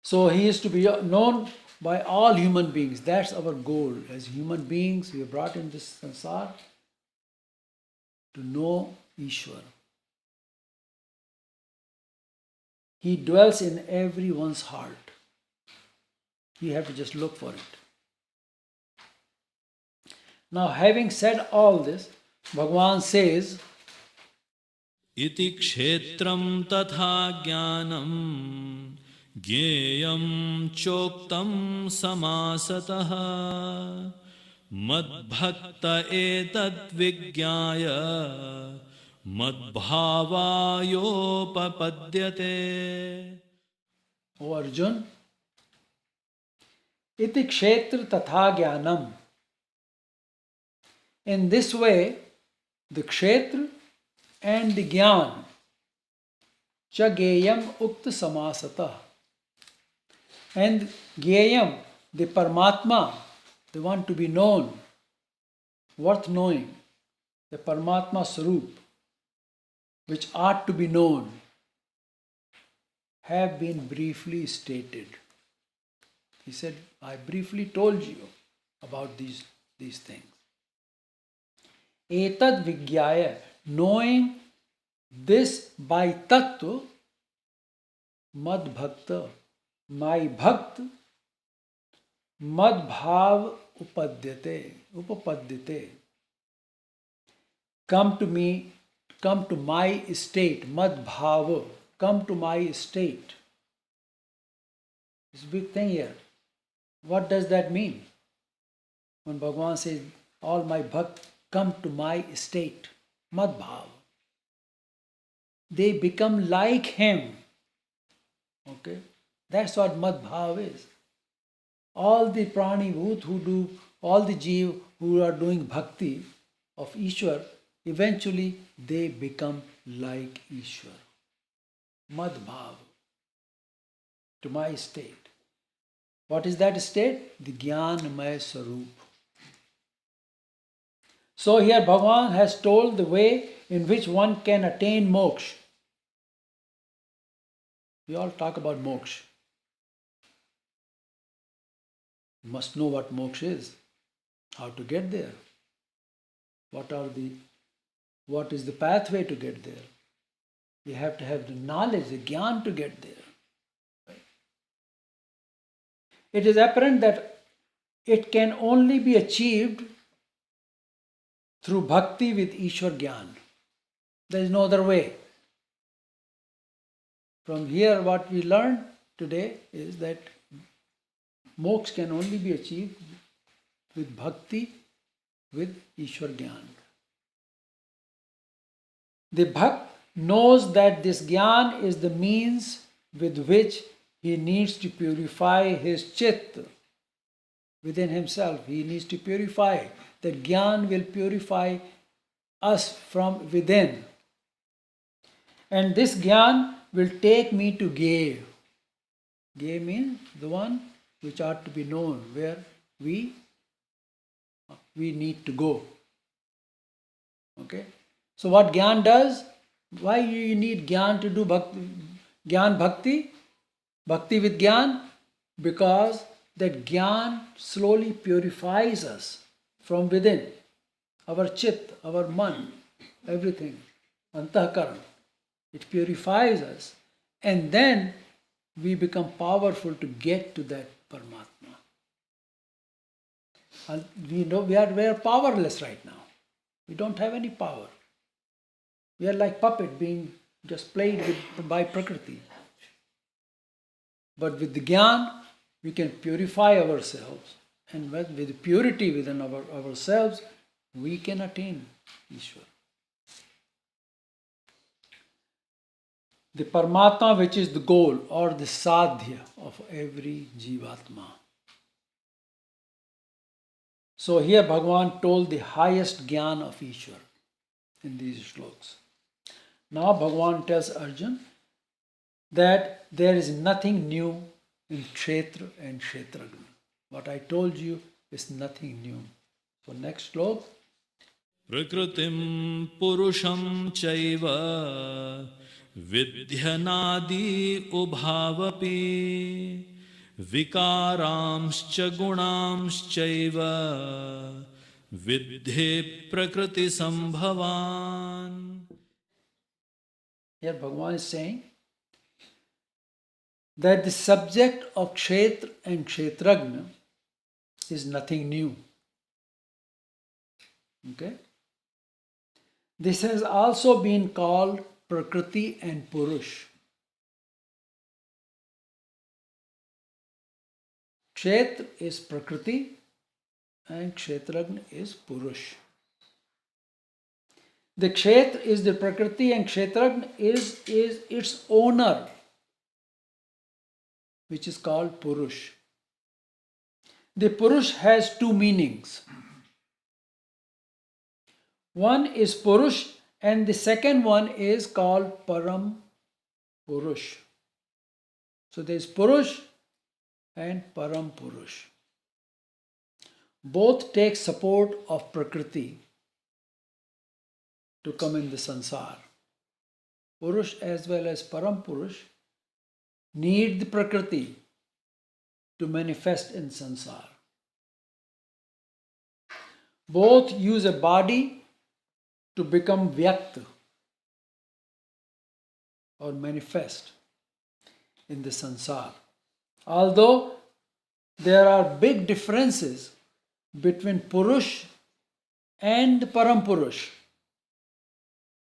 So he is to be known by all human beings. That's our goal. As human beings, we are brought in this sansar to know Ishwar. He dwells in everyone's heart. You have to just look for it. Now, having said all this, Bhagavan says, Iti kshetram tatha jnanam gyeyam choktam samasataha madbhakta etad vigyaya madbhavayopapadyate. O Arjun, iti kshetra tatha jnanam. In this way, the kshetra and the jnana, cha geyam ukta samasata, and geyam, the Paramatma, the one to be known, worth knowing, the Paramatma Sarup, which ought to be known, have been briefly stated. He said, I briefly told you about these things. Etad vigyaya, knowing this by tattva, mad bhakta, my bhakt, mad bhav upapadyate, come to me, come to my state, mad bhava, come to my state. It's a big thing here. What does that mean? When Bhagavan says, all my bhakt come to my state, mad bhav. They become like him. Okay? That's what mad bhav is. All the prani bhut who do, all the jeev who are doing bhakti of Ishwar, eventually they become like Ishwar. Mad bhav. To my state. What is that state? The Jnanmaya Sarup. So here Bhagavan has told the way in which one can attain moksha. We all talk about moksha. You must know what moksha is, how to get there. What is the pathway to get there? You have to have the knowledge, the jnana to get there. Right? It is apparent that it can only be achieved through bhakti with Ishwar Gyan. There is no other way. From here what we learn, today is that moksha can only be achieved with bhakti, with Ishwar Gyan. The Bhakt knows that this Gyan is the means with which he needs to purify his Chit within himself. He needs to purify. That Gyan will purify us from within. And this Gyan will take me to Gye. Gye means the one which ought to be known, where we need to go. Okay? So what Gyan does? Why you need Gyan to do Gyan Bhakti? Bhakti with Gyan? Because that Gyan slowly purifies us from within. Our Chit, our Man, everything. Antahkaran. It purifies us. And then we become powerful to get to that Paramatma. And we know we are powerless right now. We don't have any power. We are like puppet being just played with by Prakriti. But with the Gyan, we can purify ourselves. And with purity within ourselves, we can attain Ishwar. The Paramatma, which is the goal or the sadhya of every Jivatma. So here Bhagavan told the highest Gyan of Ishwar in these shlokas. Now Bhagavan tells Arjun that there is nothing new in Kshetra and Kshetragna. What I told you is nothing new. So next slok. Prakritim purusham chaiva vidhyanadi ubhavapi vikaramscha gunamschaiva vidhe prakriti sambhavan. Here Bhagavan is saying that the subject of Kshetra and Kshetragna is nothing new. Okay? This has also been called Prakriti and Purush. Kshetra is Prakriti and Kshetragna is Purush. The Kshetra is the Prakriti and Kshetragna is its owner, which is called Purush. The Purush has two meanings. One is Purush and the second one is called Param Purush. So there is Purush and Param Purush. Both take support of Prakriti to come in the sansar. Purush as well as Param Purush need the Prakriti to manifest in sansar. Both use a body to become vyakt or manifest in the sansar. Although there are big differences between Purush and Param Purush,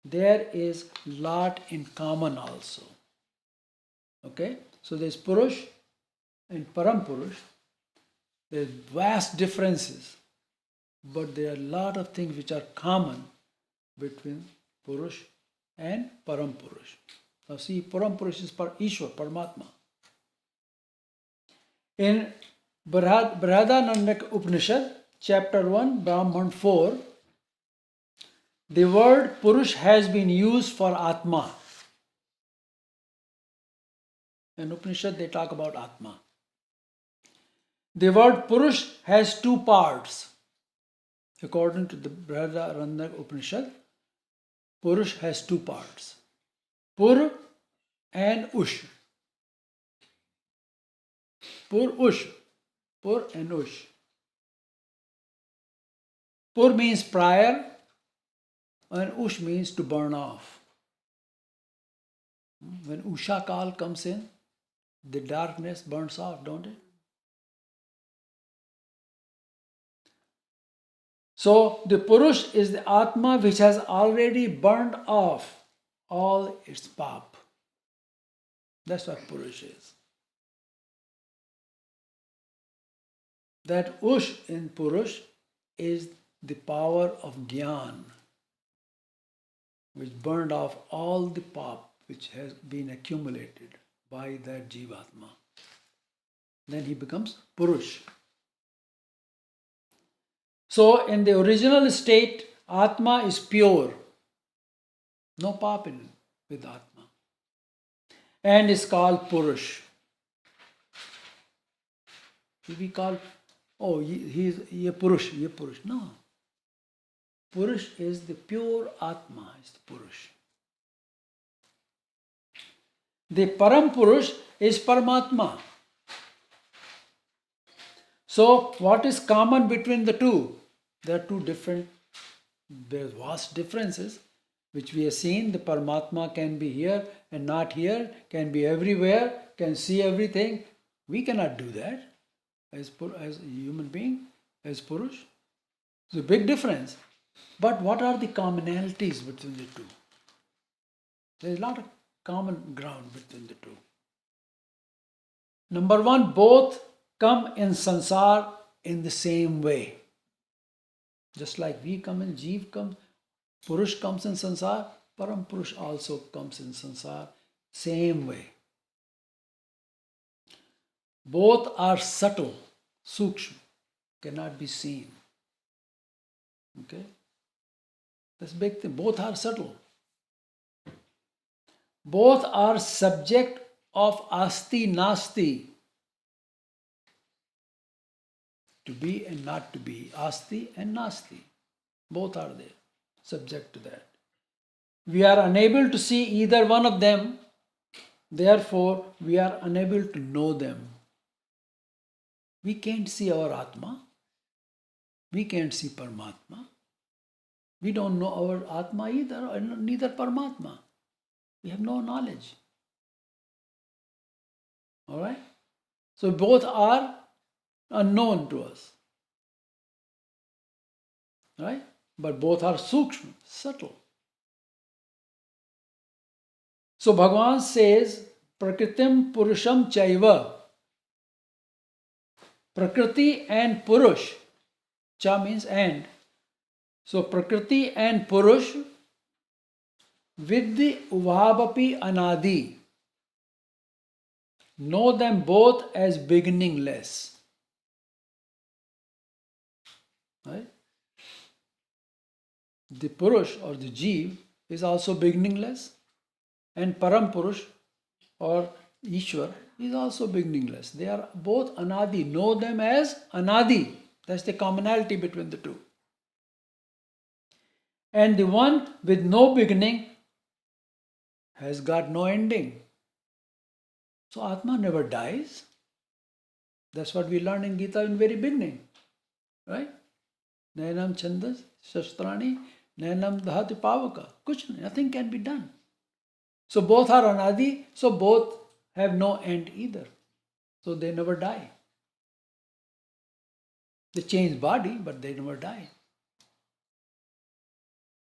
there is lot in common also. Okay? So there is Purush and Param Purush. There are vast differences, but there are a lot of things which are common between Purush and Param Purush. Now see, Param Purush is Ishwar, Paramatma. In Brihadanaranyaka Upanishad, chapter 1, Brahman 4, the word Purush has been used for Atma. In Upanishad, they talk about Atma. The word Purush has two parts. According to the Brihadanaranyaka Upanishad, Purush has two parts. Pur and Ush. Pur, Ush. Pur and Ush. Pur means prior and Ush means to burn off. When Usha Kal comes in, the darkness burns off, don't it? So the Purush is the Atma which has already burned off all its pap. That's what Purush is. That Ush in Purush is the power of Gyan, which burned off all the pap which has been accumulated by that Jivatma. Then he becomes Purush. So in the original state, Atma is pure. No pap in with Atma. And is called Purush. We call, oh, he's ye Purush. No. Purush is the pure Atma, is the Purush. The Param Purush is Paramatma. So, what is common between the two? There are two different, there's vast differences, which we have seen. The Paramatma can be here and not here, can be everywhere, can see everything. We cannot do that as a human being, as Purush. It's a big difference. But what are the commonalities between the two? There is a lot of common ground between the two. Number one, both come in sansar in the same way. Just like we come in, Jeev comes, Purush comes in sansar, Param Purush also comes in sansar, same way. Both are subtle, sukshma, cannot be seen. Okay? That's a big thing. Both are subtle. Both are subject of asti nasti. To be and not to be. Asti and nasti. Both are there. Subject to that. We are unable to see either one of them. Therefore, we are unable to know them. We can't see our Atma. We can't see Paramatma. We don't know our Atma either, or neither Paramatma. We have no knowledge. Alright? So both are unknown to us. Right? But both are sukshma, subtle. So Bhagavan says, Prakritim Purusham Chaiva. Prakriti and Purush. Cha means and. So Prakriti and Purush with the Uvabhapi Anadi. Know them both as beginningless. Right? The Purush or the Jeev is also beginningless, and Param Purush or Ishwar is also beginningless. They are both Anadi. Know them as Anadi. That's the commonality between the two. And the one with no beginning has got no ending. So Atma never dies. That's what we learned in Gita in very beginning. Right? Nayanam Chandas, Shastrani, Nayanam Dhati Pavaka. Nothing can be done. So both are Anadi, so both have no end either. So they never die. They change body, but they never die.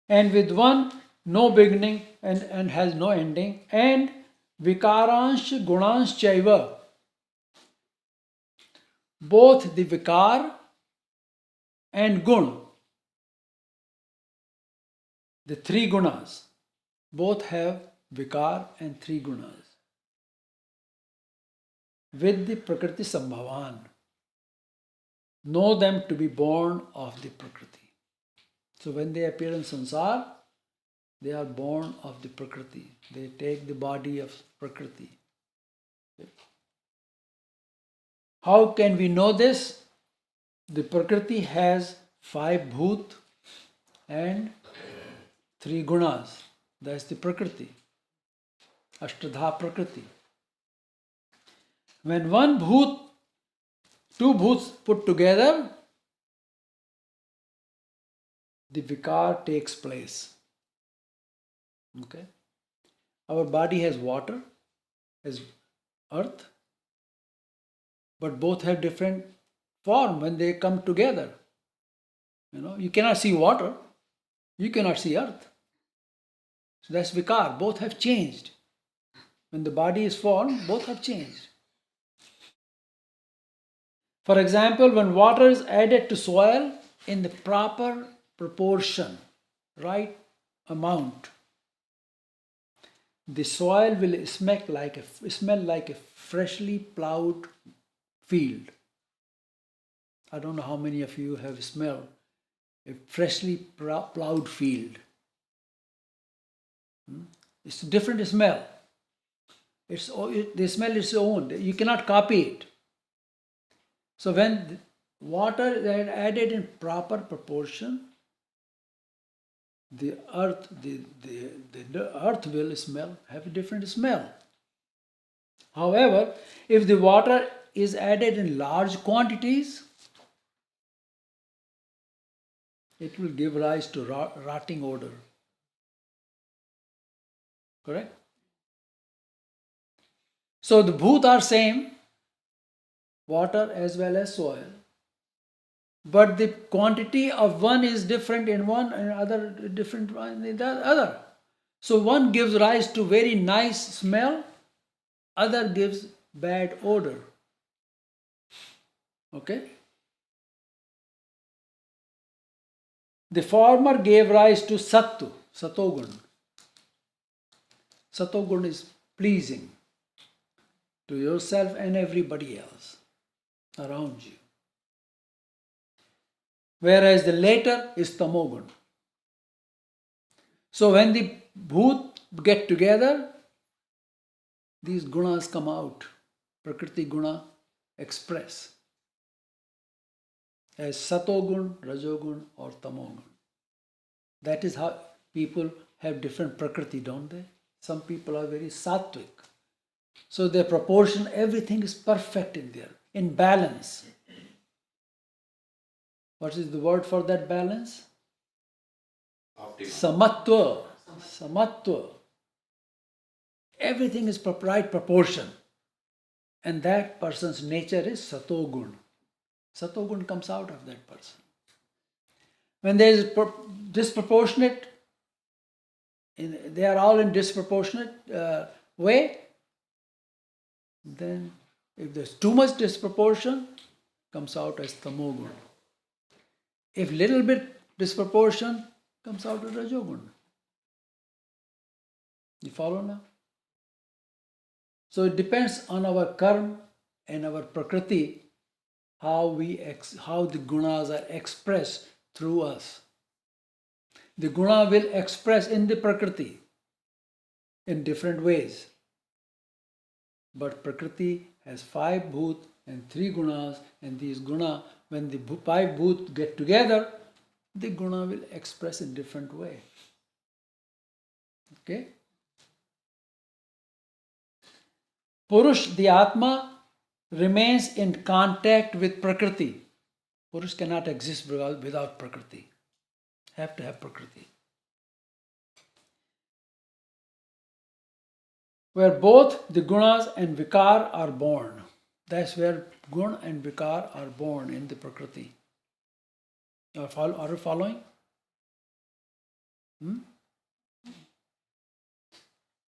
And with one, no beginning and has no ending, and Vikaransh Gunansh Chaiva. Both the Vikar and Gun, the three gunas, both have Vikar and three gunas. With the Prakriti Sambhavan. Know them to be born of the Prakriti. So when they appear in Sansar, they are born of the Prakriti. They take the body of Prakriti. How can we know this? The Prakriti has 5 bhut and 3 gunas. That's the Prakriti. Ashtadha Prakriti. When one bhut, 2 bhuts put together, the vikar takes place. Okay? Our body has water, has earth, but both have different form when they come together. You cannot see water, you cannot see earth. So that's vikar. Both have changed. When the body is formed, both have changed. For example, when water is added to soil in the proper proportion, right amount, the soil will smell like a freshly plowed field. I don't know how many of you have smelled a freshly plowed field. It's a different smell. The smell is its own. You cannot copy it. So when water is added in proper proportion, the earth will have a different smell. However, if the water is added in large quantities, it will give rise to rotting odor. Correct? So the bhoot are same, water as well as soil, but the quantity of one is different in one and other different in the other. So one gives rise to very nice smell, other gives bad odor. Okay? The former gave rise to satogun. Satogun is pleasing to yourself and everybody else around you. Whereas the later is tamogun. So when the bhoot get together, these gunas come out. Prakriti guna express as satogun, rajogun or tamogun. That is how people have different prakriti, don't they? Some people are very sattvic. So their proportion, everything is perfect in there, in balance. What is the word for that balance? Samatva. Samatva. Everything is right proportion. And that person's nature is satogun. Satogun comes out of that person. When there is disproportionate, they are all in disproportionate way, then if there's too much disproportion, comes out as tamogun. If little bit disproportion, comes out as rajogun. You follow now? So it depends on our karma and our prakriti, how the gunas are expressed through us. The guna will express in the prakriti in different ways. But prakriti has 5 bhoot and 3 gunas, and these guna, when the 5 bhoot get together, the guna will express in different way. Okay? Purush, the Atma, remains in contact with Prakriti. Purush cannot exist without Prakriti. Have to have Prakriti. Where both the gunas and vikar are born. That's where gun and vikar are born, in the Prakriti. Are you following?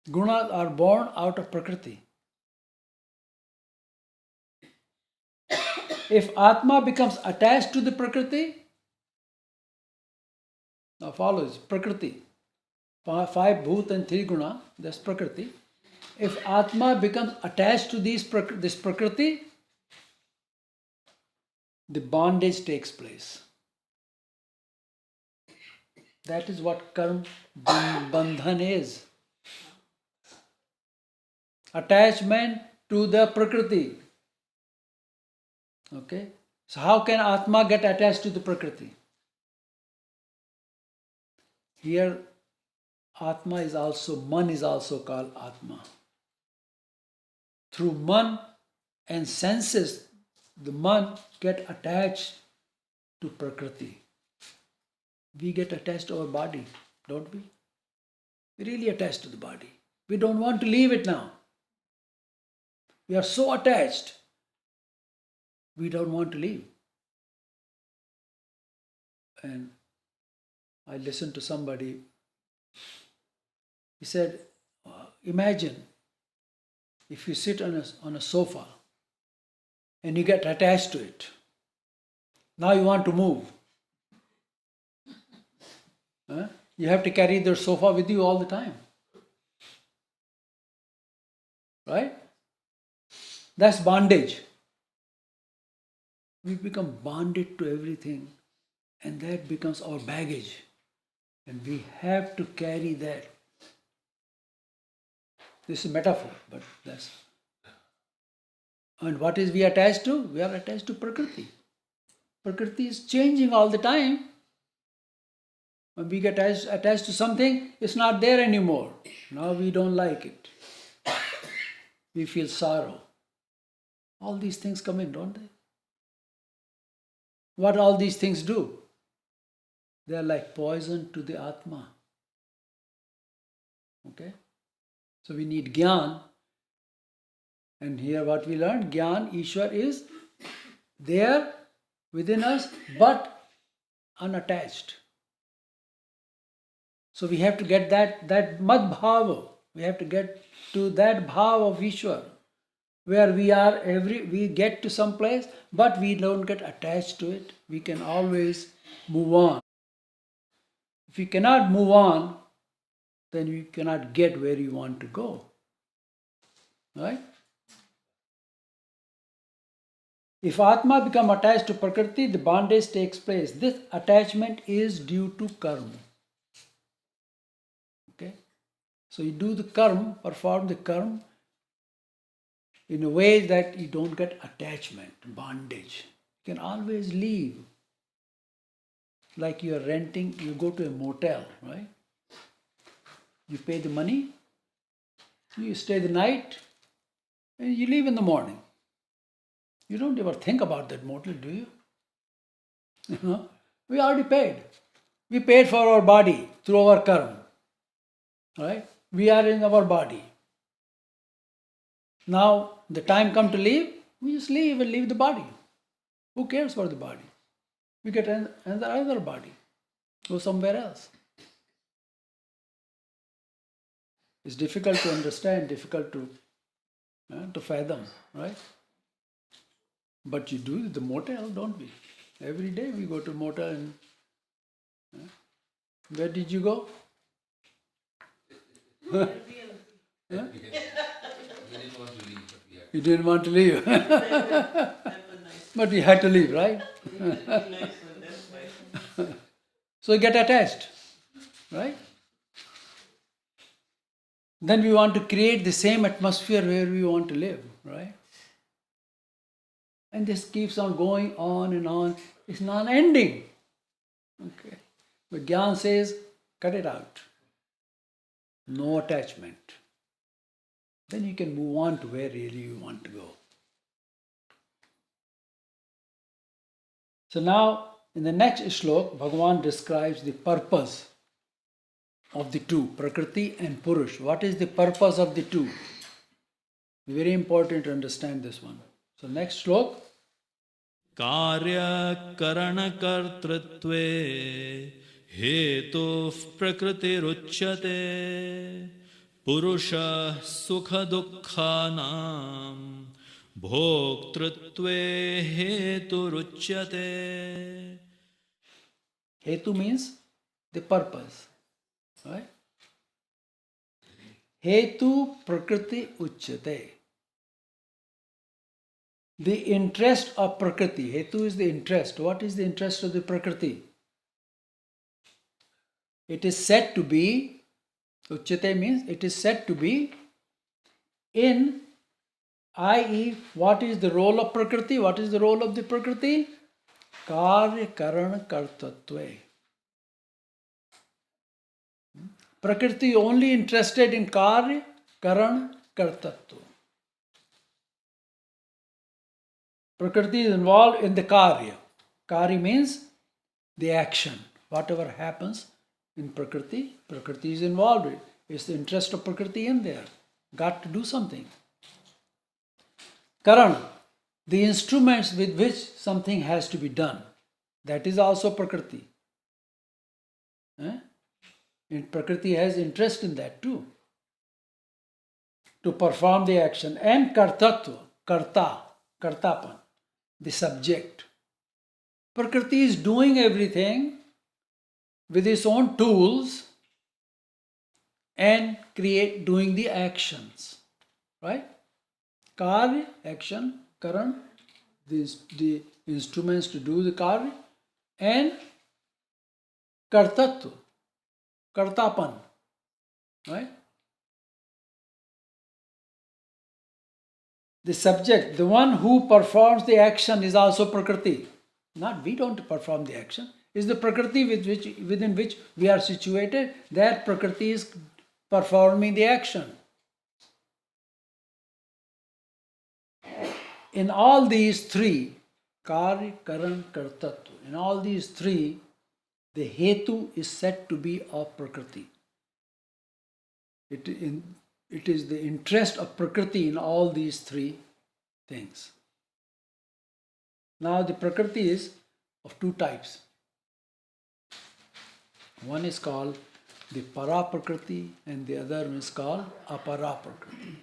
Gunas are born out of Prakriti. If Atma becomes attached to the Prakriti, now follows Prakriti. 5 bhoot and 3 guna, that's Prakriti. If Atma becomes attached to this Prakriti, the bondage takes place. That is what karma bandhan is. Attachment to the Prakriti. Okay? So how can Atma get attached to the Prakriti? Here, Atma is also, Man is also called Atma. Through Man and senses, the Man get attached to Prakriti. We get attached to our body, don't we? We really attached to the body. We don't want to leave it now. We are so attached. We don't want to leave. And I listened to somebody. He said, imagine if you sit on a sofa and you get attached to it. Now you want to move. Huh? You have to carry the sofa with you all the time. Right? That's bondage. We become bonded to everything, and that becomes our baggage. And we have to carry that. This is a metaphor, but that's. And what is we attached to? We are attached to Prakriti. Prakriti is changing all the time. When we get attached to something, it's not there anymore. Now we don't like it. We feel sorrow. All these things come in, don't they? What all these things do? They are like poison to the Atma. Okay? So we need Gyan. And here what we learned, Gyan, Ishwar is there within us, but unattached. So we have to get that Mad Bhava. We have to get to that Bhava of Ishwar, where we get to some place, but we don't get attached to it. We can always move on. If you cannot move on, then you cannot get where you want to go. Right? If Atma become attached to Prakriti, the bondage takes place. This attachment is due to karma. Okay? So you do the karma, perform the karma in a way that you don't get attachment, bondage. You can always leave. Like you are renting, you go to a motel, right? You pay the money, you stay the night, and you leave in the morning. You don't ever think about that motel, do you? We already paid. We paid for our body through our karma. Right? We are in our body. Now, the time come to leave, we just leave and leave the body. Who cares for the body? We get another body. Go somewhere else. It's difficult to understand, difficult to fathom, right? But you do the motel, don't we? Every day we go to motel and where did you go? Huh? Huh? You didn't want to leave. But you had to leave, right? So you get attached, right? Then we want to create the same atmosphere where we want to live, right? And this keeps on going on and on. It's non-ending. Okay. But Gyan says, cut it out. No attachment. Then you can move on to where really you want to go. So now, in the next shlok, Bhagavan describes the purpose of the two, Prakriti and Purush. What is the purpose of the two? Very important to understand this one. So next shlok. Karya karana kartritve hetu prakritiruchyate purusha sukha dukkhanam bhoktritve heturuchyate. Hetu means the purpose. Right? Hetu prakriti uchyate. The interest of Prakriti. Hetu is the interest. What is the interest of the Prakriti? It is said to be, Uchyate means it is said to be in, i.e., what is the role of Prakriti? What is the role of the Prakriti? Karya karana kartatve. Prakriti only interested in karya karana kartatva. Prakriti is involved in the karya. Karya means the action. Whatever happens in Prakriti, Prakriti is involved with. It's the interest of Prakriti in there. Got to do something. Karan, the instruments with which something has to be done. That is also Prakriti. And Prakriti has interest in that too. To perform the action. And kartatva, kartapan. the subject. Prakriti is doing everything with its own tools and doing the actions. Right? Karya, action, karan, the instruments to do the karya, and kartatva, kartapan. Right? The subject, the one who performs the action, is also Prakriti. Not we don't perform the action. It's the Prakriti within which we are situated. That Prakriti is performing the action. In all these three, Karya, Karan, Kartatva, in all these three, the Hetu is said to be of Prakriti. It is the interest of Prakriti in all these three things. Now the Prakriti is of two types. One is called the Para Prakriti and the other one is called Apara Prakriti.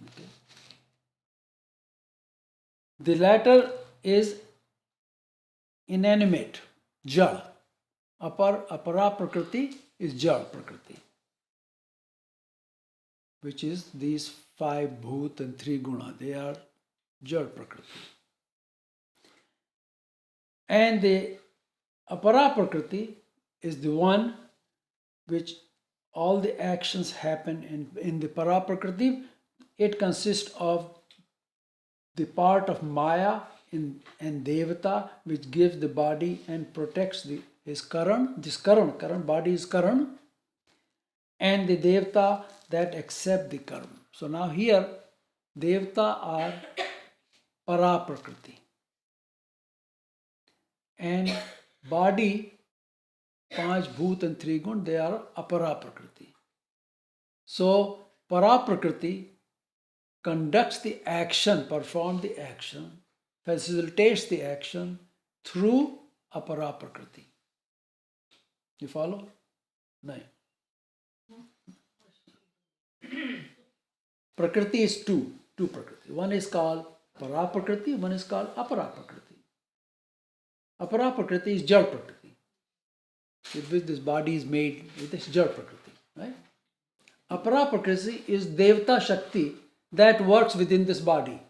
Okay. The latter is inanimate, Jal. Apara Prakriti is Jal Prakriti, which is these 5 bhut and 3 guna. They are Jal Prakriti. And the Apara Prakriti is the one which all the actions happen in the Para Prakriti. It consists of the part of Maya and Devata, which gives the body and protects his Karan. This Karan body is Karan, and the Devata that accept the Karan. So now here, Devata are Para Prakriti, and body, 5 bhut and 3 gun, they are Apara Prakriti. So Para Prakriti conducts the action, performs the action, facilitates the action through Apara Prakriti. You follow? No. Prakriti is two Prakriti. One is called Para Prakriti, one is called Apara Prakriti. Apara Prakriti is Jal Prakriti, with which this body is made, with this Jal Prakriti. Right? Apara Prakriti is Devata Shakti that works within this body.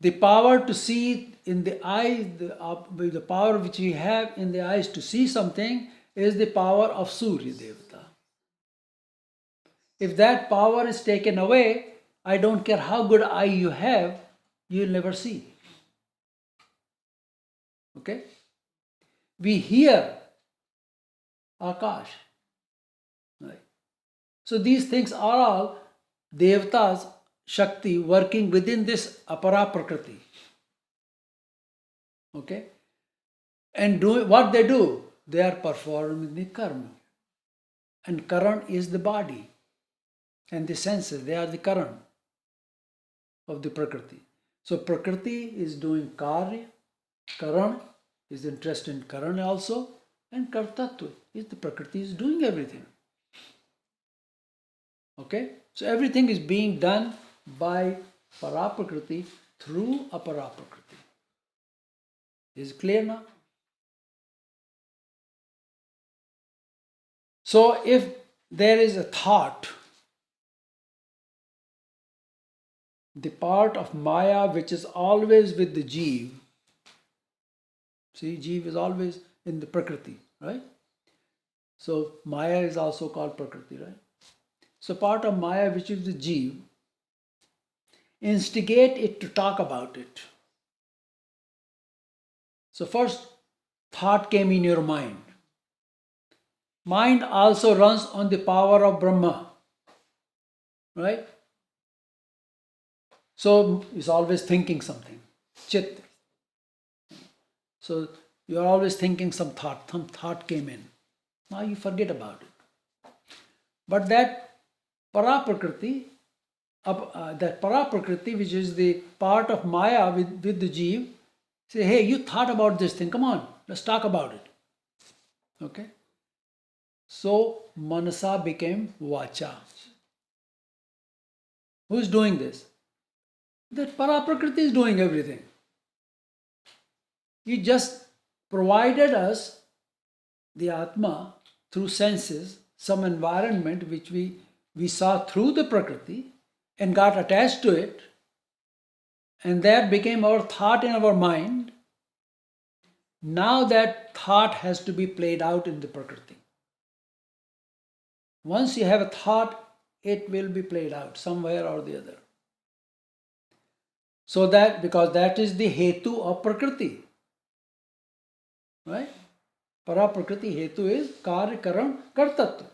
The power to see in the eye, the power which we have in the eyes to see something is the power of Surya Devata. If that power is taken away, I don't care how good eye you have, you'll never see. Okay? We hear Akash. Right? So these things are all Devata's Shakti working within this Apara Prakriti. Okay? And what they do? They are performing the karma. And Karan is the body. And the senses, they are the Karan of the Prakriti. So Prakriti is doing Karya, Karan is interested in Karan also, and Kartatva is the Prakriti is doing everything. Okay? So everything is being done by Para Prakriti through Apara Prakriti. Is it clear now? So if there is a thought, the part of Maya which is always with the Jeev, see, Jeev is always in the Prakriti, right? So Maya is also called Prakriti, right? So part of Maya which is the Jeev, instigate it to talk about it. So first thought came in your mind. Mind also runs on the power of Brahma, right? So it's always thinking something, chit. So you're always thinking some thought came in. Now you forget about it. But that Para Prakriti, which is the part of Maya with the Jeev, say, hey, you thought about this thing, come on, let's talk about it. Okay? So Manasa became Vacha. Who's doing this? That Paraprakriti is doing everything. He just provided us, the Atma, through senses, some environment which we saw through the Prakriti and got attached to it, and that became our thought in our mind. Now that thought has to be played out in the Prakriti. Once you have a thought, it will be played out somewhere or the other. So that, because that is the hetu of Prakriti. Right? Para Prakriti hetu is karya karan kartatva.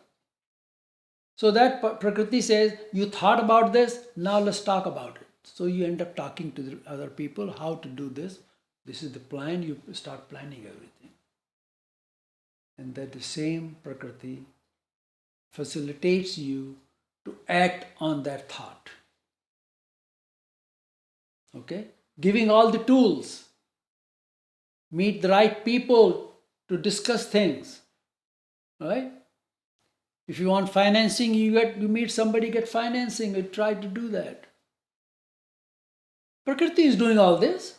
So that Prakriti says, you thought about this, now let's talk about it. So you end up talking to the other people how to do this. This is the plan, you start planning everything. And that the same Prakriti facilitates you to act on that thought. Okay? Giving all the tools. Meet the right people to discuss things. Right? If you want financing, you meet somebody, get financing, and try to do that. Prakriti is doing all this.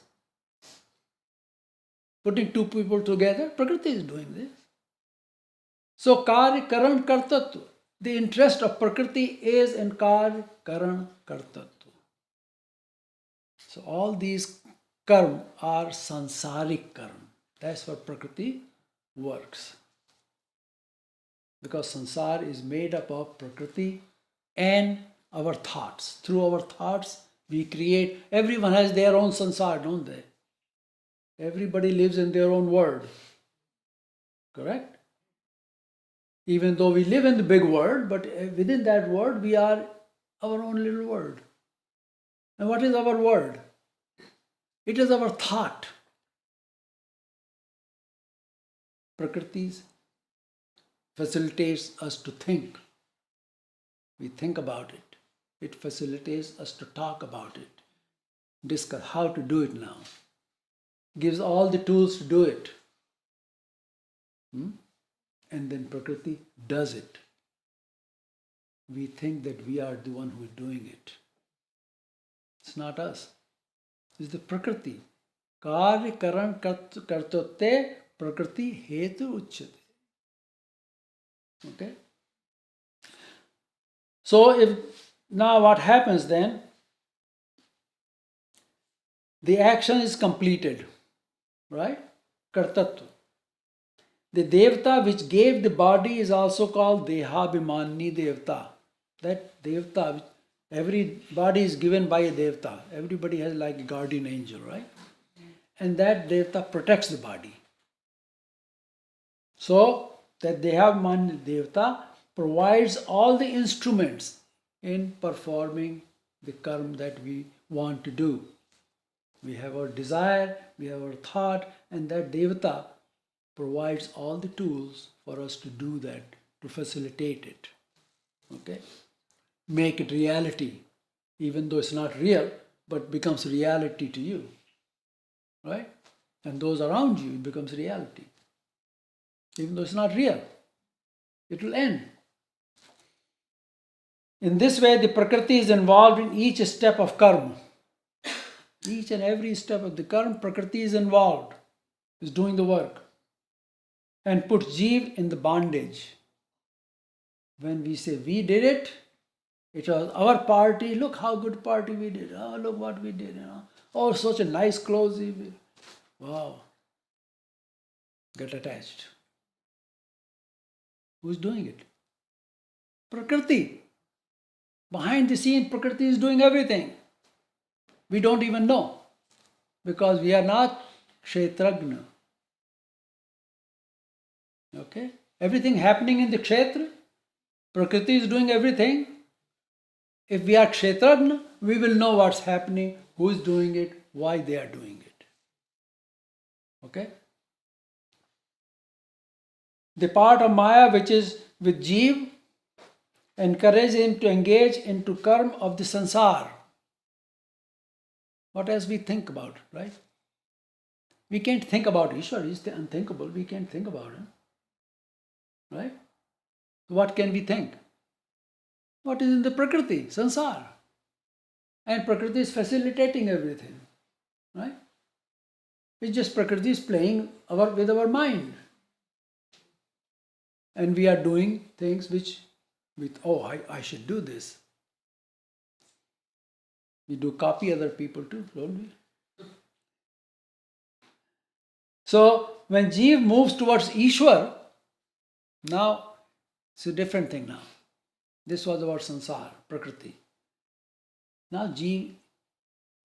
Putting two people together, Prakriti is doing this. So, karya karan kartatva. The interest of Prakriti is in karya karan kartatva. So, all these karma are sansaric karma. That's what Prakriti works. Because sansar is made up of Prakriti and our thoughts. Through our thoughts, we create. Everyone has their own sansar, don't they? Everybody lives in their own world. Correct? Even though we live in the big world, but within that world, we are our own little world. And what is our world? It is our thought. Prakriti facilitates us to think. We think about it. It facilitates us to talk about it. Discuss how to do it now. Gives all the tools to do it. And then Prakriti does it. We think that we are the one who is doing it. It's not us. It's the Prakriti. Karya karan kartote Prakriti hetu uchyate. Okay? So if now what happens then? The action is completed. Right? Kartatva. The Devta which gave the body is also called Dehabhimani Devta. That Devta, every body is given by a Devta. Everybody has like a guardian angel, right? And that Devta protects the body. So, that Dehabhimani Devta provides all the instruments in performing the karma that we want to do. We have our desire, we have our thought, and that Devata provides all the tools for us to do that, to facilitate it. Okay? Make it reality, even though it's not real, but becomes reality to you. Right? And those around you, it becomes reality. Even though it's not real, it will end. In this way, the Prakriti is involved in each step of karma. Each and every step of the karma, Prakriti is involved, is doing the work, and puts Jeev in the bondage. When we say we did it, it was our party. Look how good party we did. Oh, look what we did. Oh, such a nice clothes. Wow. Get attached. Who's doing it? Prakriti. Behind the scene, Prakriti is doing everything. We don't even know, because we are not kshetragna. Okay? Everything happening in the kshetra, Prakriti is doing everything. If we are kshetragna, we will know what's happening, who is doing it, why they are doing it. Okay? The part of Maya which is with Jeev encourages him to engage into karma of the sansar. What else we think about, right? We can't think about Ishwar, he's the unthinkable, we can't think about him. Right? What can we think? What is in the Prakriti, sansar? And Prakriti is facilitating everything. Right? It's just Prakriti is playing with our mind. And we are doing things I should do this. We do copy other people too, don't we? So when Jeev moves towards Ishwar, now it's a different thing now. This was about Sansar, Prakriti. Now Jeev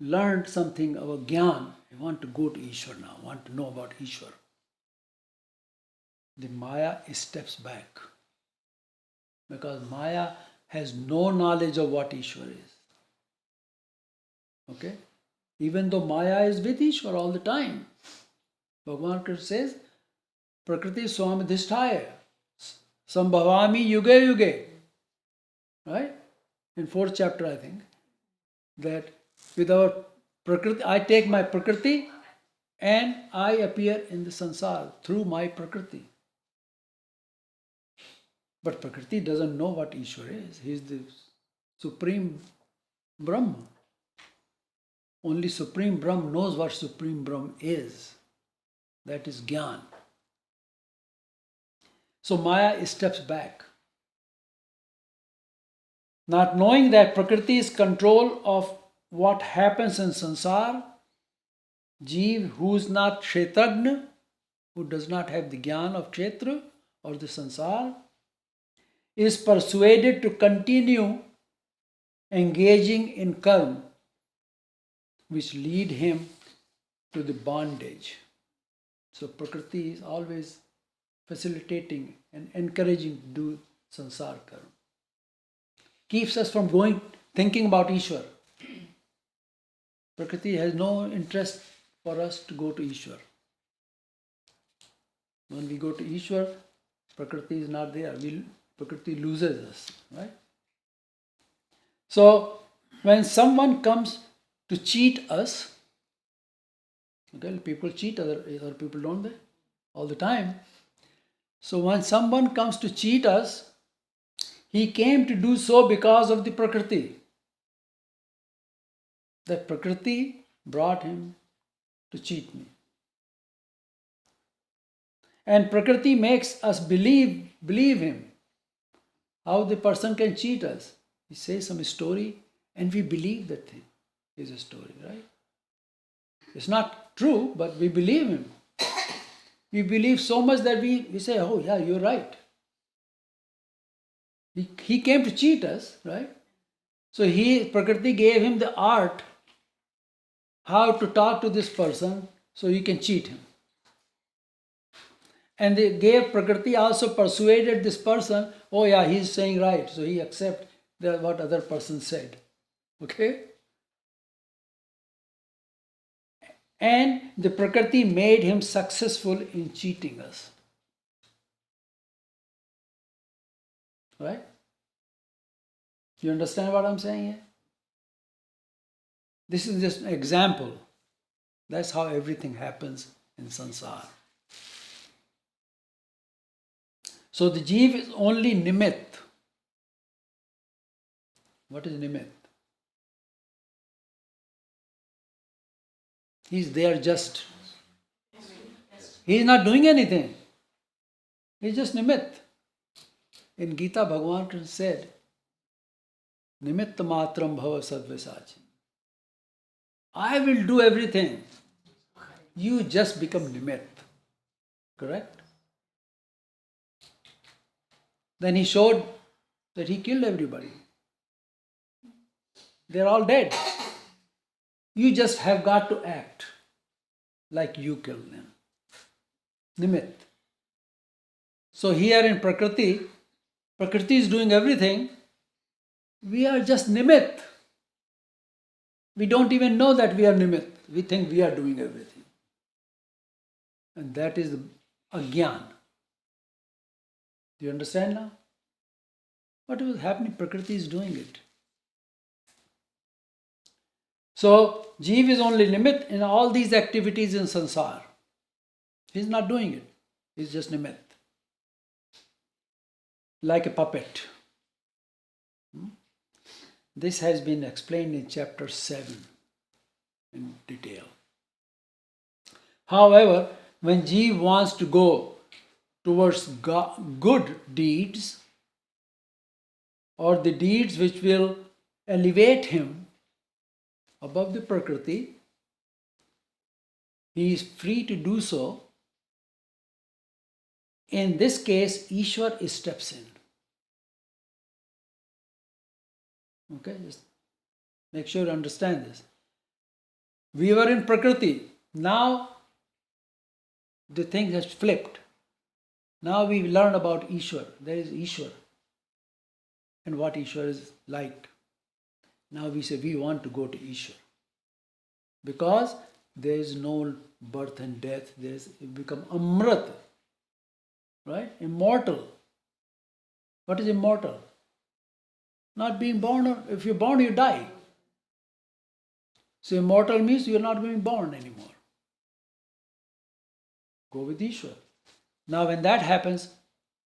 learned something about Gyan. I want to go to Ishwar now, I want to know about Ishwar. The Maya steps back. Because Maya has no knowledge of what Ishwar is. Okay? Even though Maya is with Ishwar all the time. Bhagavan Krishna says, Prakriti Swamadhisthaya, Sambhavami Yuge Yuge. Right? In 4th chapter, I think. That with our Prakriti, I take my Prakriti and I appear in the Sansar through my Prakriti. But Prakriti doesn't know what Ishwar is. He is the Supreme Brahma. Only Supreme Brahma knows what Supreme Brahma is. That is Gyan. So Maya steps back. Not knowing that Prakriti is control of what happens in Sansar, Jeev, who is not Kshetrajna, who does not have the Gyan of Kshetra or the Sansar, is persuaded to continue engaging in karma, which lead him to the bondage. So Prakriti is always facilitating and encouraging to do Sansar karma. Keeps us from thinking about Ishwar. Prakriti has no interest for us to go to Ishwar. When we go to Ishwar, Prakriti is not there. Prakriti loses us, right? So, when someone comes to cheat us, okay, people cheat other people, don't they? All the time. So, when someone comes to cheat us, he came to do so because of the Prakriti. That Prakriti brought him to cheat me. And Prakriti makes us believe him. How the person can cheat us. He says some story and we believe that thing is a story, right? It's not true, but we believe him. We believe so much that we say, oh yeah, you're right. He came to cheat us, right? So Prakriti gave him the art how to talk to this person so you can cheat him. And they gave Prakriti also persuaded this person, oh yeah, he's saying right. So he accepts what other person said. Okay? And the Prakriti made him successful in cheating us. Right? You understand what I'm saying here? This is just an example. That's how everything happens in Sansar. So the Jeev is only Nimit. What is Nimit? He's there just. He's not doing anything. He's just Nimit. In Gita, Bhagavan Krishna said, Nimitta matram bhava sadvasachi. I will do everything. You just become Nimit. Correct? Then he showed that he killed everybody. They're all dead. You just have got to act like you killed them. Nimit. So here in Prakriti is doing everything. We are just Nimit. We don't even know that we are Nimit. We think we are doing everything. And that is the Agyan. Do you understand now? What was happening? Prakriti is doing it. So, Jeev is only Nimit in all these activities in Sansar. He's not doing it. He's just Nimit. Like a puppet. This has been explained in chapter 7 in detail. However, when Jeev wants to go towards good deeds, or the deeds which will elevate him above the Prakriti, he is free to do so. In this case, Ishwar steps in. Okay, just make sure you understand this. We were in Prakriti. Now the thing has flipped. Now we learn about Ishwar. There is Ishwar and what Ishwar is like. Now we say we want to go to Ishwar. Because there is no birth and death. It become Amrit. Right? Immortal. What is immortal? Not being born. If you're born, you die. So immortal means you're not being born anymore. Go with Ishwar. Now when that happens,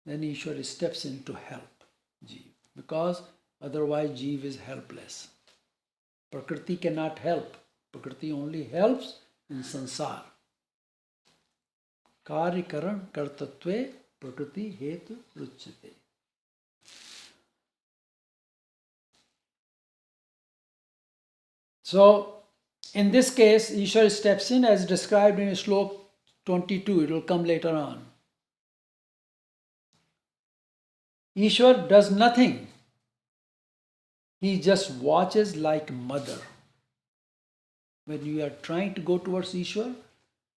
then Ishwar steps in to help Jeev. Because otherwise Jeev is helpless. Prakriti cannot help. Prakriti only helps in sansar. Karya karan kartatve prakriti hetu ruchyate. So, in this case, Ishwar steps in as described in Slok 22. It will come later on. Ishwar does nothing. He just watches like mother. When you are trying to go towards Ishwar,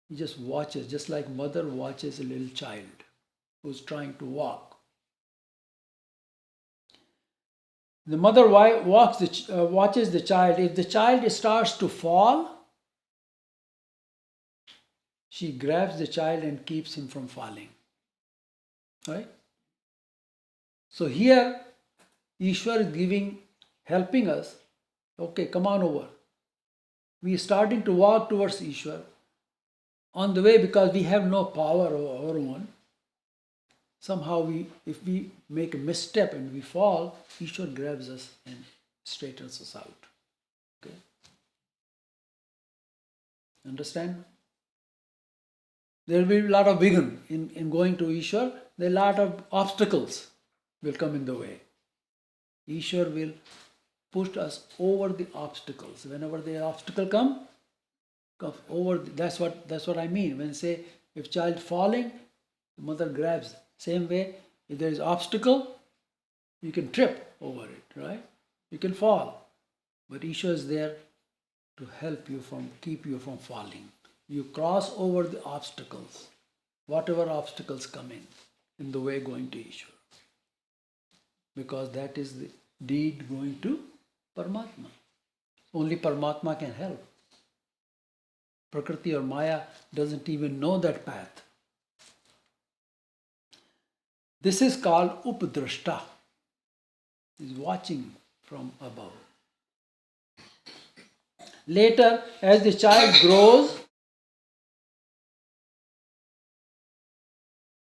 he just watches, just like mother watches a little child who's trying to walk. The mother watches the child. If the child starts to fall, she grabs the child and keeps him from falling. Right? So here, Ishwar is helping us. Okay, come on over. We are starting to walk towards Ishwar. On the way, because we have no power of our own, somehow if we make a misstep and we fall, Ishwar grabs us and straightens us out. Okay? Understand? There will be a lot of vigor in going to Ishwar. There are a lot of obstacles will come in the way. Ishwar will push us over the obstacles. Whenever the obstacle comes over. That's what I mean when I say if child falling, the mother grabs. Same way, if there is obstacle, you can trip over it, right? You can fall, but Ishwar is there to help you keep you from falling. You cross over the obstacles, whatever obstacles come in the way going to Ishwar, because that is the deed going to Paramatma. Only Paramatma can help. Prakriti or Maya doesn't even know that path. This is called Upadrashta. Is watching from above. Later, as the child grows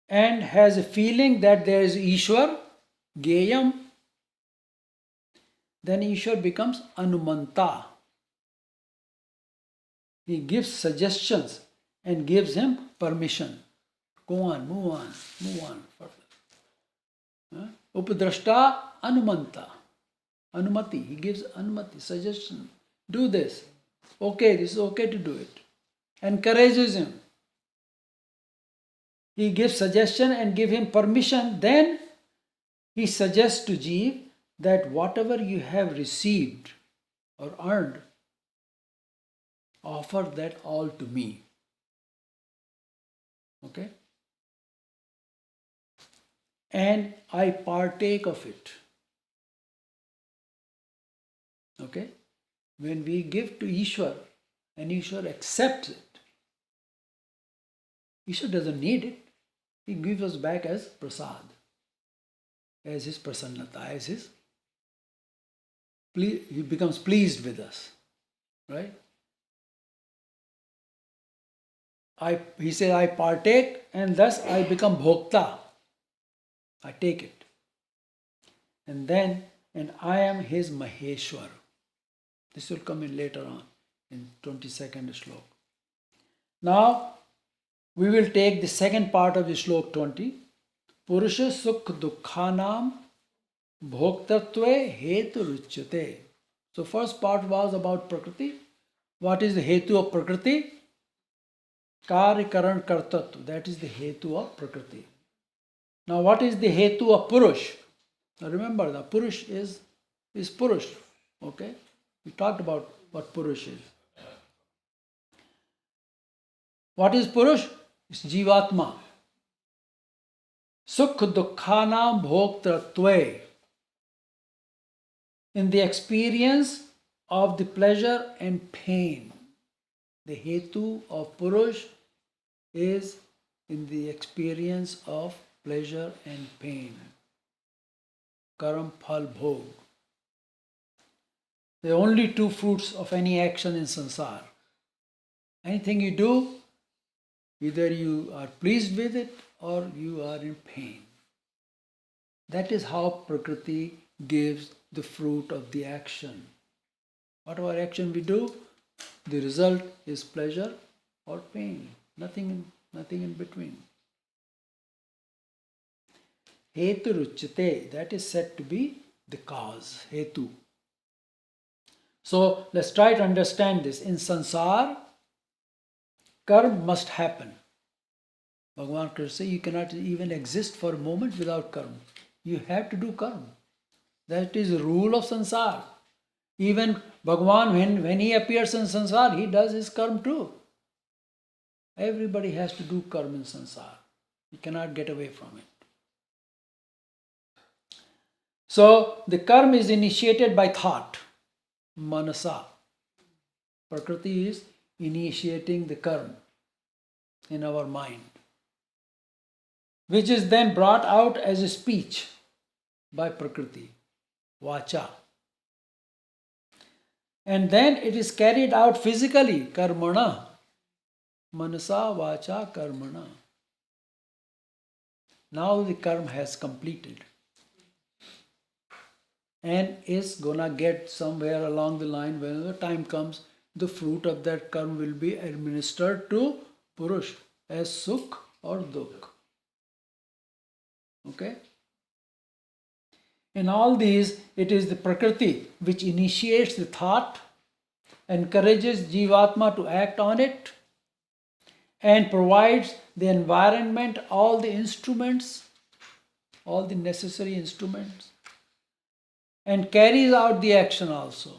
and has a feeling that there is Ishwar, Geyam, then Ishwar becomes Anumanta. He gives suggestions and gives him permission. Go on, move on further. Upadrashta, Anumanta. Anumati, he gives Anumati, suggestion. Do this. Okay, this is okay to do it. Encourages him. He gives suggestion and give him permission. Then he suggests to Jeev that whatever you have received or earned, offer that all to me. Okay? And I partake of it. Okay? When we give to Ishwar and Ishwar accepts it, Ishwar doesn't need it. He gives us back as prasad, as his prasannata, as his, he becomes pleased with us. Right? He says, I partake and thus I become bhokta. I take it. And then and I am his Maheshwar. This will come in later on in 22nd slok. Now we will take the second part of the slok 20. Purusha sukh dukkhanam bhoktatve hetu ruchyate. So first part was about Prakriti. What is the hetu of Prakriti? Karya karan kartatva. That is the hetu of Prakriti. Now what is the hetu of Purush? Now remember, the Purush is Purush. Okay? We talked about what Purush is. What is Purush? It's Jivatma. Sukh dukkhanam bhoktatve. In the experience of the pleasure and pain. The hetu of Purush is in the experience of pleasure and pain. Karam phal bhog. There are only two fruits of any action in samsara. Anything you do, either you are pleased with it or you are in pain. That is how Prakriti gives the fruit of the action. Whatever action we do, the result is pleasure or pain. Nothing in between. Hetu ruchyate, that is said to be the cause. Hetu. So let's try to understand this. In sansar, karma must happen. Bhagavan Krishna says you cannot even exist for a moment without karma. You have to do karma. That is the rule of sansar. Even Bhagavan, when he appears in sansar, he does his karma too. Everybody has to do karma in sansar. You cannot get away from it. So the karma is initiated by thought, manasa. Prakriti is initiating the karma in our mind, which is then brought out as a speech by Prakriti, vacha. And then it is carried out physically, karmana. Manasa, vacha, karmana. Now the karma has completed and is gonna get somewhere along the line, when the time comes, the fruit of that karma will be administered to Purush as sukh or dukh. Okay? In all these, it is the Prakriti which initiates the thought, encourages Jivatma to act on it, and provides the environment, all the instruments, all the necessary instruments, and carries out the action also.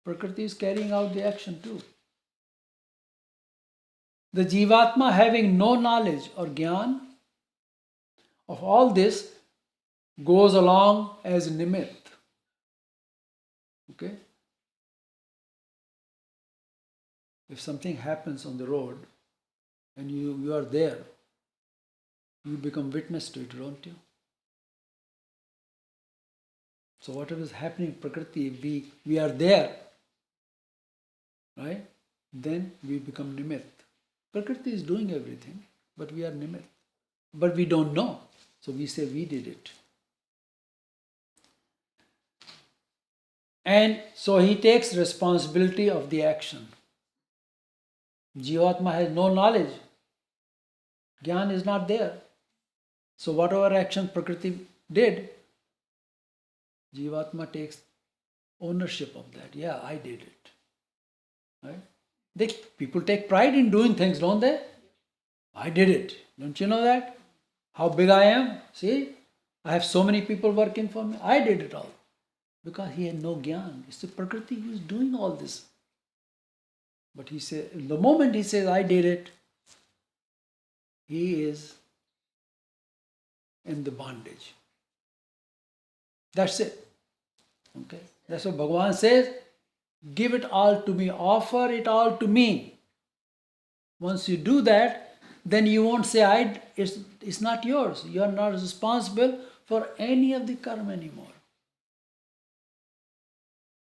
Prakriti is carrying out the action too. The Jivatma, having no knowledge or jnana of all this, goes along as nimit. Okay? If something happens on the road and you are there, you become witness to it, don't you? So whatever is happening in Prakriti, we are there, right? Then we become nimit. Prakriti is doing everything, but we are nimit. But we don't know, so we say we did it. And so he takes responsibility of the action. Jivatma has no knowledge. Jnana is not there. So whatever action Prakriti did, Jivatma takes ownership of that. Yeah, I did it. Right? People take pride in doing things, don't they? I did it. Don't you know that? How big I am? See? I have so many people working for me. I did it all. Because he had no jnana. It's the Prakriti who is doing all this. But he said, the moment he says, I did it, he is in the bondage. That's it. Okay? That's what Bhagavan says. Give it all to me. Offer it all to me. Once you do that, then you won't say, it's not yours. You are not responsible for any of the karma anymore.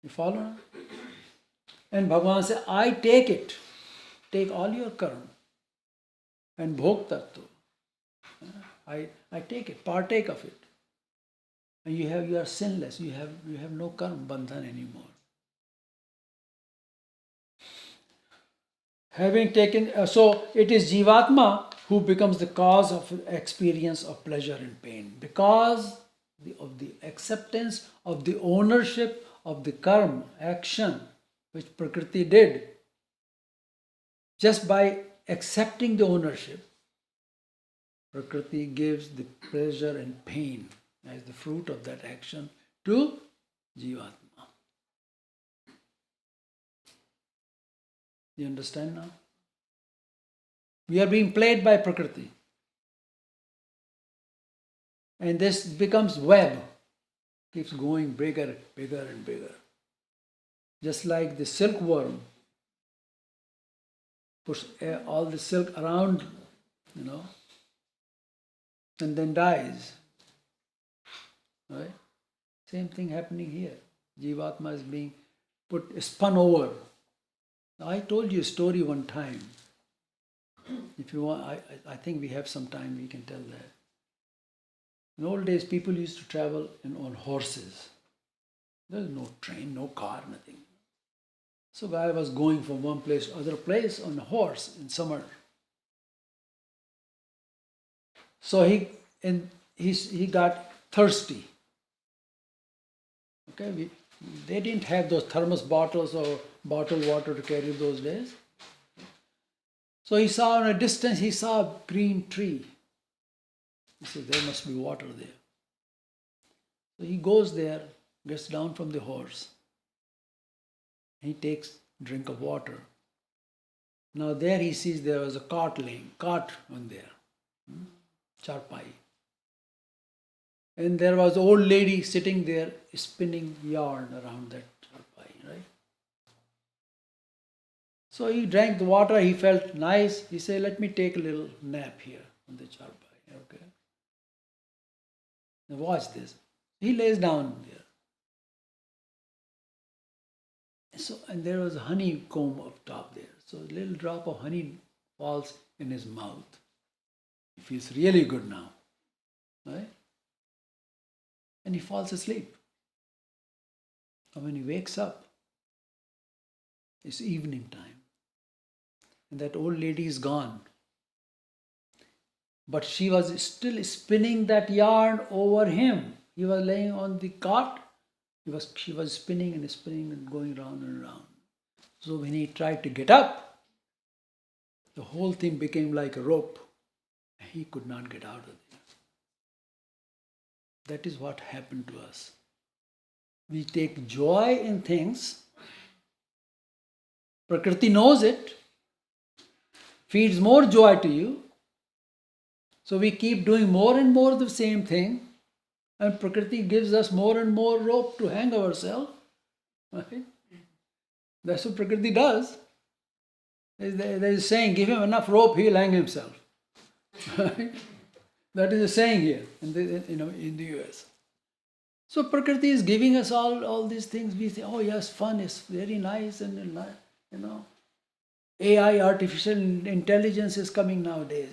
You follow? And Bhagavan says, I take it. Take all your karma. And bhog tattva. I take it, partake of it. and you are sinless. You have no karma bandhan anymore. Having taken, so it is Jivatma who becomes the cause of experience of pleasure and pain because of the acceptance of the ownership of the karma, action which Prakriti did. Just by accepting the ownership, Prakriti gives the pleasure and pain as the fruit of that action to Jivatma. You understand now? We are being played by Prakriti. And this becomes web. Keeps going bigger, bigger and bigger. Just like the silkworm puts all the silk around, and then dies. Right? Same thing happening here. Jivatma is being spun over. I told you a story one time. If you want, I think we have some time, we can tell that. In old days, people used to travel on horses. There was no train, no car, nothing. So guy was going from one place to other place on a horse in summer. So he got thirsty. Okay, they didn't have those thermos bottles or bottled water to carry those days. So he saw in a distance, he saw a green tree. He said, there must be water there. So he goes there, gets down from the horse. He takes a drink of water. Now there he sees there was a cart on there. Charpai. And there was an old lady sitting there spinning yarn around that charpai, right? So he drank the water, he felt nice. He said, let me take a little nap here on the charpai. Okay. Now watch this. He lays down there. And there was a honeycomb up top there. So a little drop of honey falls in his mouth. He feels really good now. Right? And he falls asleep. And when he wakes up, it's evening time. And that old lady is gone. But she was still spinning that yarn over him. He was laying on the cot. She was spinning and going round and round. So when he tried to get up, the whole thing became like a rope. He could not get out of there. That is what happened to us. We take joy in things. Prakriti knows it, feeds more joy to you. So we keep doing more and more of the same thing. And Prakriti gives us more and more rope to hang ourselves. Right? That's what Prakriti does. There is a saying, give him enough rope, he'll hang himself. Right? That is a saying here in the US. So Prakriti is giving us all these things. We say, oh yes, fun is very nice and AI, artificial intelligence is coming nowadays,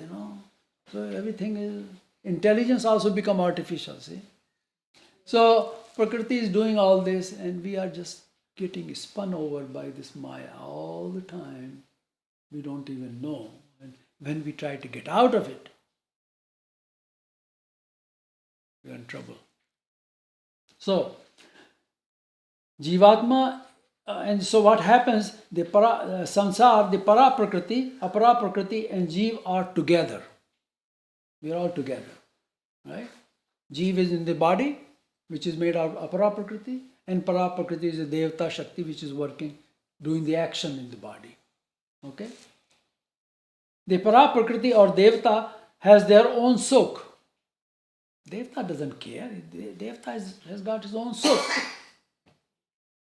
So everything is, intelligence also become artificial, see. So Prakriti is doing all this and we are just getting spun over by this Maya all the time. We don't even know. And when we try to get out of it, we are in trouble. So, Jivatma, and so what happens, the samsara, the para prakriti, apara prakriti and Jiv are together. We are all together. Right? Jiv is in the body, which is made out of apara prakriti, and para prakriti is a devata shakti which is working, doing the action in the body. Okay? The para prakriti or devata has their own sukh. Devata doesn't care. Devata has got his own sukh.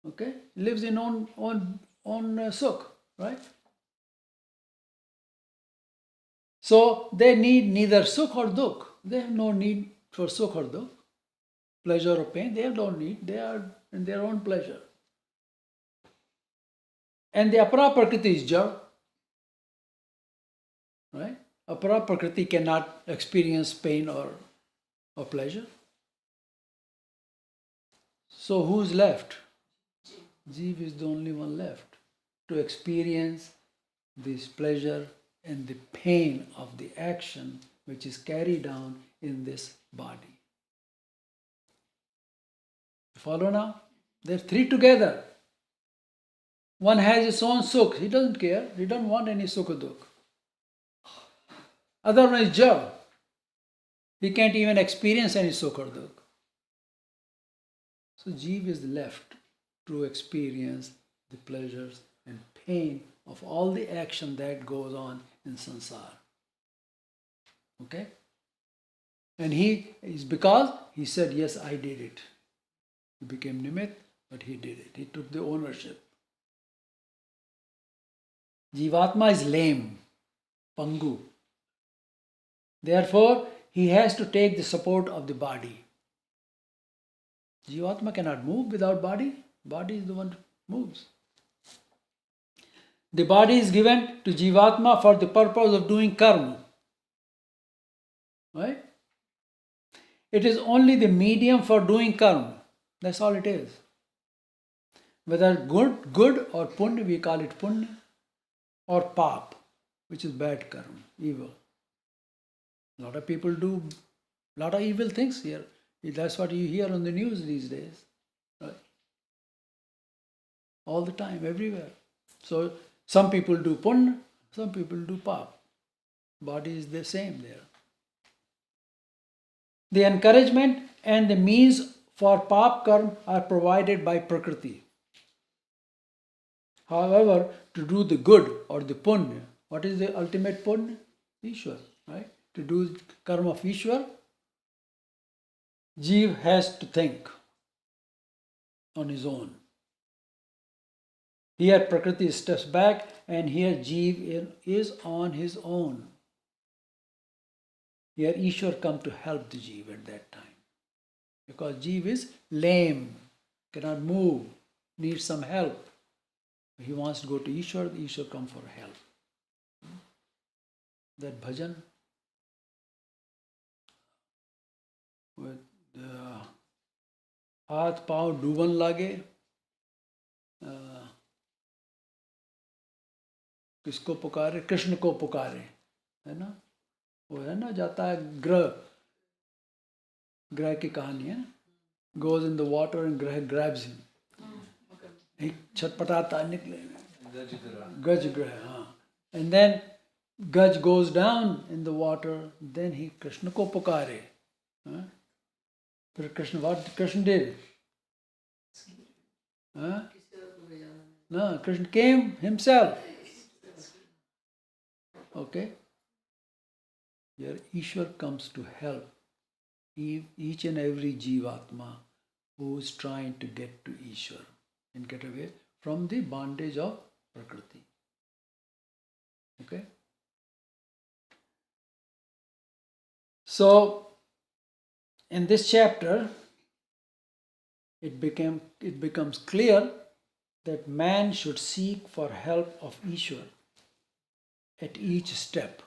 Okay? Lives in own sukh. Right? So they need neither sukh or dukh. They have no need for sukh or dukh. Pleasure or pain, they don't need. They are in their own pleasure. And the apara prakriti is jar. Right? Apara prakriti cannot experience pain or pleasure. So who's left? Jeev is the only one left to experience this pleasure and the pain of the action which is carried on in this body. Follow now? They're three together. One has his own sukh. He doesn't care. He doesn't want any sukha dukh. Other one is Jav. He can't even experience any sukha dukh. So Jeev is left to experience the pleasures and pain of all the action that goes on in sansar. Okay? And he is because he said, yes, I did it. He became nimit, but he did it. He took the ownership. Jivatma is lame, pangu. Therefore, he has to take the support of the body. Jivatma cannot move without body. Body is the one that moves. The body is given to Jivatma for the purpose of doing karma. Right? It is only the medium for doing karma. That's all it is. Whether good or punya, we call it punya, or pap, which is bad karma, evil. A lot of people do a lot of evil things here. That's what you hear on the news these days. Right? All the time, everywhere. So some people do punya, some people do pap. Body is the same there. The encouragement and the means for pap karma are provided by Prakriti. However, to do the good or the punya, what is the ultimate punya? Ishwar, right? To do karma of Ishwar, Jeev has to think on his own. Here Prakriti steps back and here Jeev is on his own. Here Ishwar comes to help the Jeev at that time. Because Jeev is lame, cannot move, needs some help. He wants to go to Ishwar, Ishwar comes for help. That bhajan with हाथ पाँव डूबन लागे, किसको पुकारे? कृष्ण को पुकारे, है ना? वो है ना, जाता है ग्रह की कहानी है, goes in the water and ग्रह grabs him, एक छटपटाता निकले, गज ग्रह, हाँ, and then Gaj goes down in the water, then he Krishna ko pukare. But Krishna, what Krishna did? No, Krishna came himself. Okay? Here Ishwar comes to help each and every Jivatma who is trying to get to Ishwar and get away from the bondage of Prakriti. Okay? So, in this chapter, it becomes clear that man should seek for help of Ishwar at each step.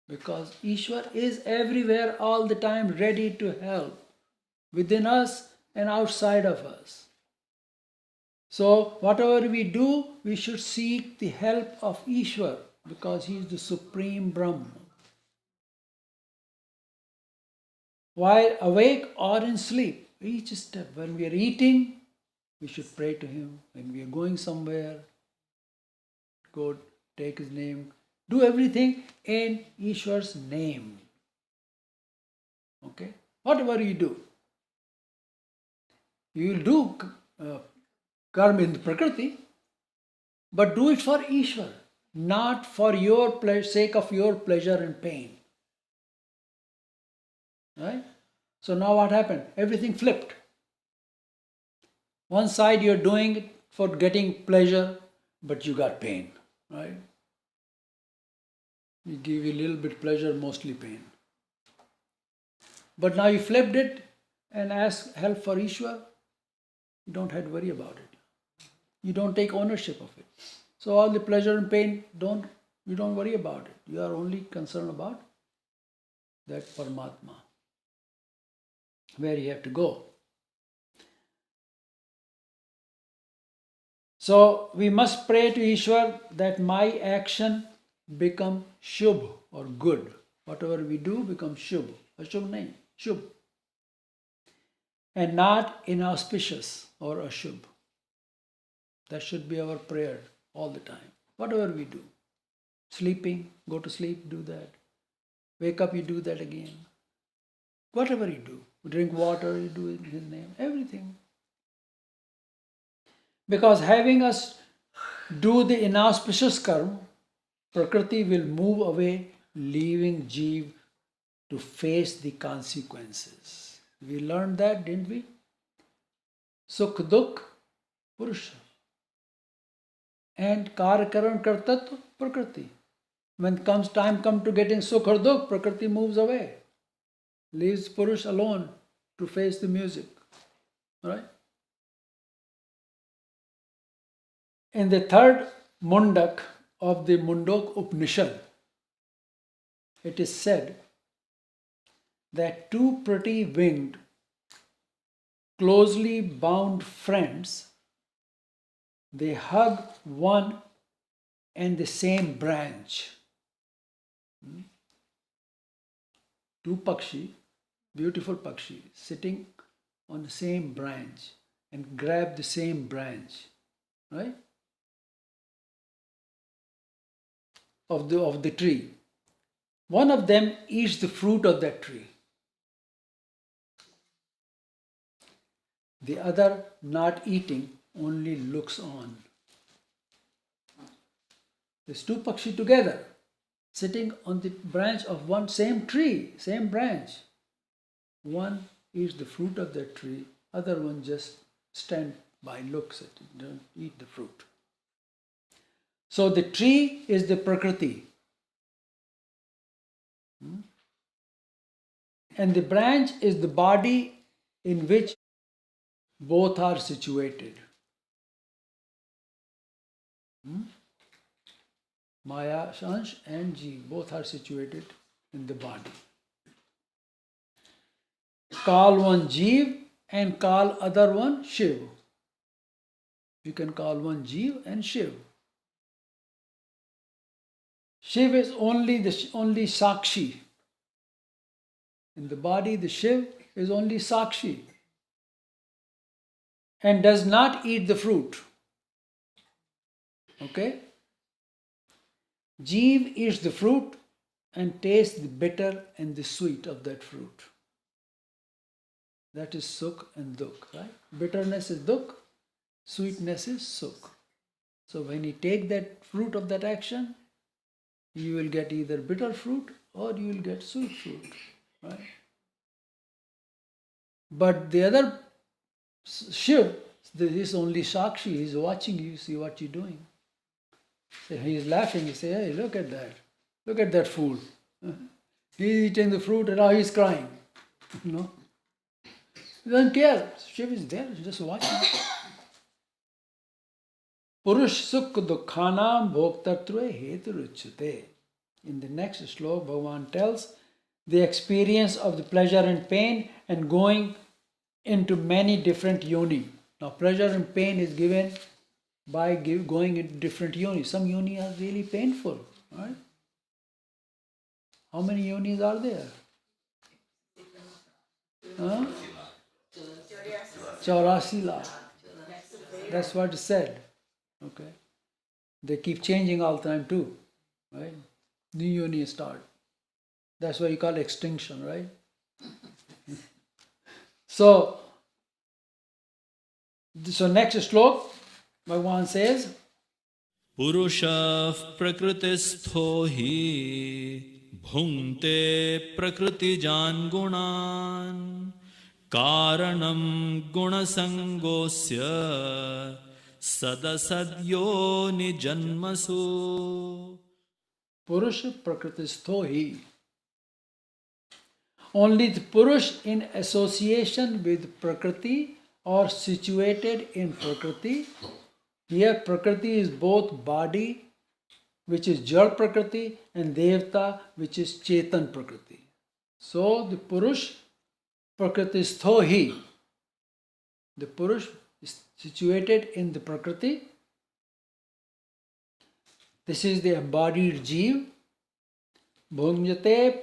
Because Ishwar is everywhere all the time ready to help, within us and outside of us. So, whatever we do, we should seek the help of Ishwar because he is the supreme Brahman. While awake or in sleep, each step. When we are eating, we should pray to him. When we are going somewhere, go take his name. Do everything in Ishwar's name. Okay? Whatever you do. You will do karma in the Prakriti, but do it for Ishwar, not for your sake of your pleasure and pain. Right? So now what happened? Everything flipped. One side you're doing it for getting pleasure, but you got pain. Right? We give you a little bit pleasure, mostly pain. But now you flipped it and ask help for Ishwar. You don't have to worry about it. You don't take ownership of it. So all the pleasure and pain, you don't worry about it. You are only concerned about that Paramatma, where you have to go. So we must pray to Ishwar that my action become shubh or good. Whatever we do become shubh. Ashubh nahi, shubh. And not inauspicious or ashubh. That should be our prayer all the time. Whatever we do. Sleeping, go to sleep, do that. Wake up, you do that again. Whatever you do. Drink water, you do it in His name. Everything. Because having us do the inauspicious karma, Prakriti will move away, leaving Jeev to face the consequences. We learned that, didn't we? Sukh dukh, Purusha. And Karya Karan Kartatva, Prakriti. When time comes to getting Sukh or Dukh, Prakriti moves away. Leaves Purush alone to face the music. Right? In the third Mundak of the Mundok Upanishad, it is said that two pretty winged, closely bound friends, they hug one and the same branch. Two Pakshi, beautiful Pakshi, sitting on the same branch and grab the same branch, right? Of the tree. One of them eats the fruit of that tree. The other, not eating, only looks on. There's two Pakshi together, sitting on the branch of one same tree, same branch. One eats the fruit of that tree, other one just stand by, looks at it, don't eat the fruit. So the tree is the Prakriti. And the branch is the body in which both are situated. Maya, Shansh and Jeev, both are situated in the body. Call one Jeev and call other one Shiv. You can call one Jeev and Shiv. Shiv is only Sakshi. In the body, the Shiv is only Sakshi and does not eat the fruit. Okay? Jeev eats the fruit and tastes the bitter and the sweet of that fruit. That is Sukh and Dukh, right? Bitterness is Dukh, sweetness is Sukh. So when you take that fruit of that action, you will get either bitter fruit or you will get sweet fruit, right? But the other Shiv, this is only Sakshi, he is watching you, see what you're doing. So he is laughing, he says, hey, look at that. Look at that fool. He is eating the fruit and now he is crying. You know? He doesn't care. Shiv is there, he's just watching. Purush sukh dukkhanam bhoktatve heturuchyate. In the next slok, Bhagavan tells the experience of the pleasure and pain and going into many different yoni. Now, pleasure and pain is given by going into different yonis. Some yoni are really painful, right? How many yonis are there? Huh? 84 lakh. That's what it said. Okay. They keep changing all the time too, right? New yoni start. That's why you call it extinction, right? So next slok, Bhagavan says, Purusha prakristho hi bhunte prakritijan gunan karanam gunasangosya sadasadyo nijanmasu. Purusha prakristho hi. Only the Purush in association with Prakriti or situated in Prakriti. Here Prakriti is both body, which is Jal Prakriti, and Devta, which is Chetan Prakriti. So the Purush Prakristho hi. The Purush is situated in the Prakriti This is the embodied Jeev. Bhunjate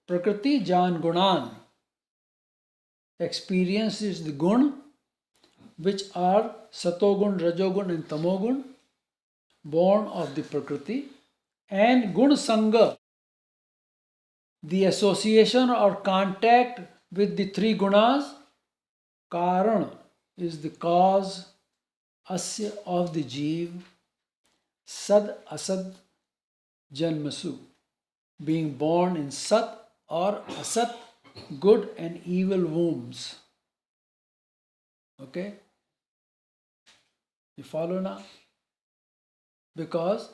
prakriti jan gunan. Experiences the gun, which are satogun, rajogun and tamogun, born of the prakriti, and gun sangha, the association or contact with the three gunas. Karan is the cause, asya of the Jeev, sad asad janmasu, being born in sat or asat, good and evil wombs. Okay? You follow now? Because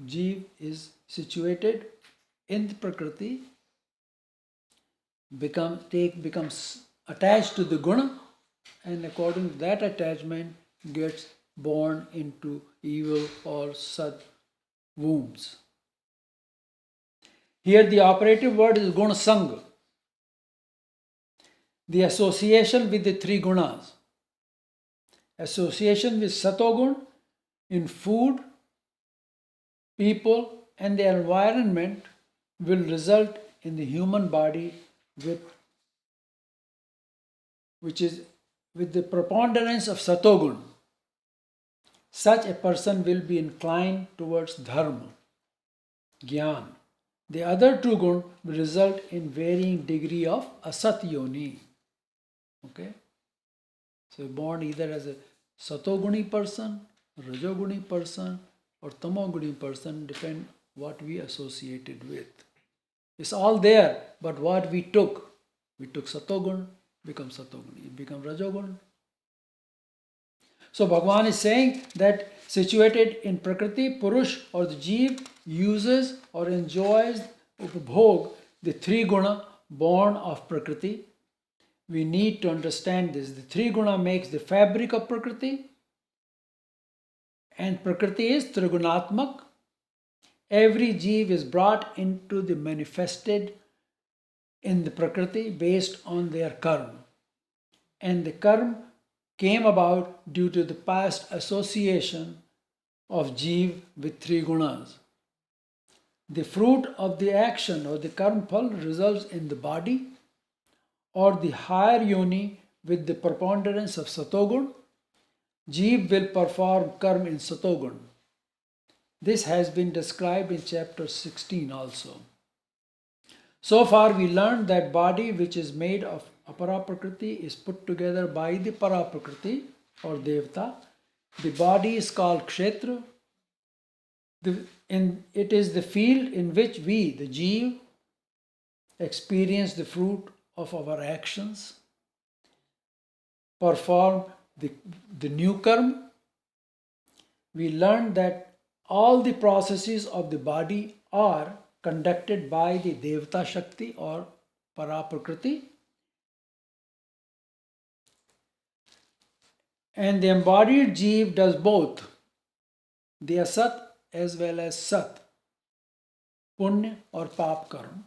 Jeev is situated in the Prakriti, becomes attached to the guna, and according to that attachment gets born into evil or sad wombs. Here the operative word is guna sangha, the association with the three gunas. Association with satogun in food, people and the environment will result in the human body which is with the preponderance of satogun. Such a person will be inclined towards dharma, gyan. The other two gun will result in varying degree of asat yoni. Okay? So born either as a satoguni person, rajoguni person or tamoguni person, depend what we associated with. It's all there, but what we took satogun, become satoguni, it become rajogun. So Bhagavan is saying that situated in Prakriti, Purush or the Jeev uses or enjoys upabhog, the three guna born of Prakriti. We need to understand this. The three guna makes the fabric of Prakriti, and Prakriti is Trigunatmak. Every Jeev is brought into the manifested in the Prakriti based on their karma. And the karma came about due to the past association of Jeev with three gunas. The fruit of the action or the karma phal results in the body or the higher yoni with the preponderance of satogun. Jeev will perform karma in satogun. This has been described in chapter 16 also. So far we learned that body which is made of apara prakriti is put together by the para prakriti or devta. The body is called kshetra. It is the field in which we, the Jeev, experience the fruit of our actions, perform the new karma. We learned that all the processes of the body are conducted by the Devta Shakti or Paraprakriti, and the embodied Jeev does both, the Asat as well as Sat, Punya or Pap Karma.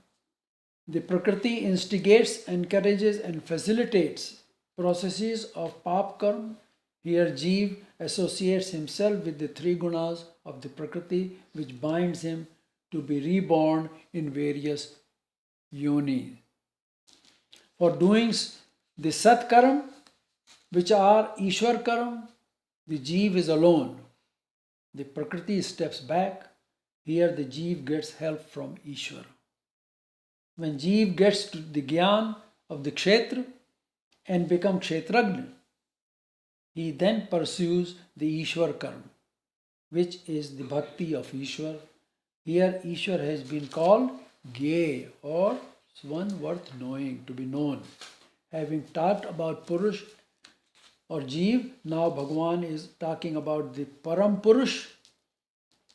The Prakriti instigates, encourages and facilitates processes of Pap Karma. Here Jeev associates himself with the three gunas of the Prakriti, which binds him to be reborn in various yonis. For doing the Sat Karma, which are Ishwar Karma, the Jeev is alone. The Prakriti steps back. Here the Jeev gets help from Ishwar. When Jeev gets to the Gyan of the Kshetra and becomes Kshetragna, he then pursues the Ishwar Karma, which is the Bhakti of Ishwar. Here Ishwar has been called Gye, or one worth knowing, to be known. Having talked about Purush or Jeev, now Bhagavan is talking about the Param Purush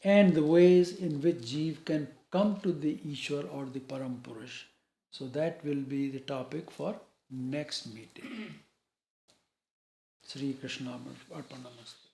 and the ways in which Jeev can come to the Ishwar or the Param Purush. So that will be the topic for next meeting. Sri Krishna Arpanamastu.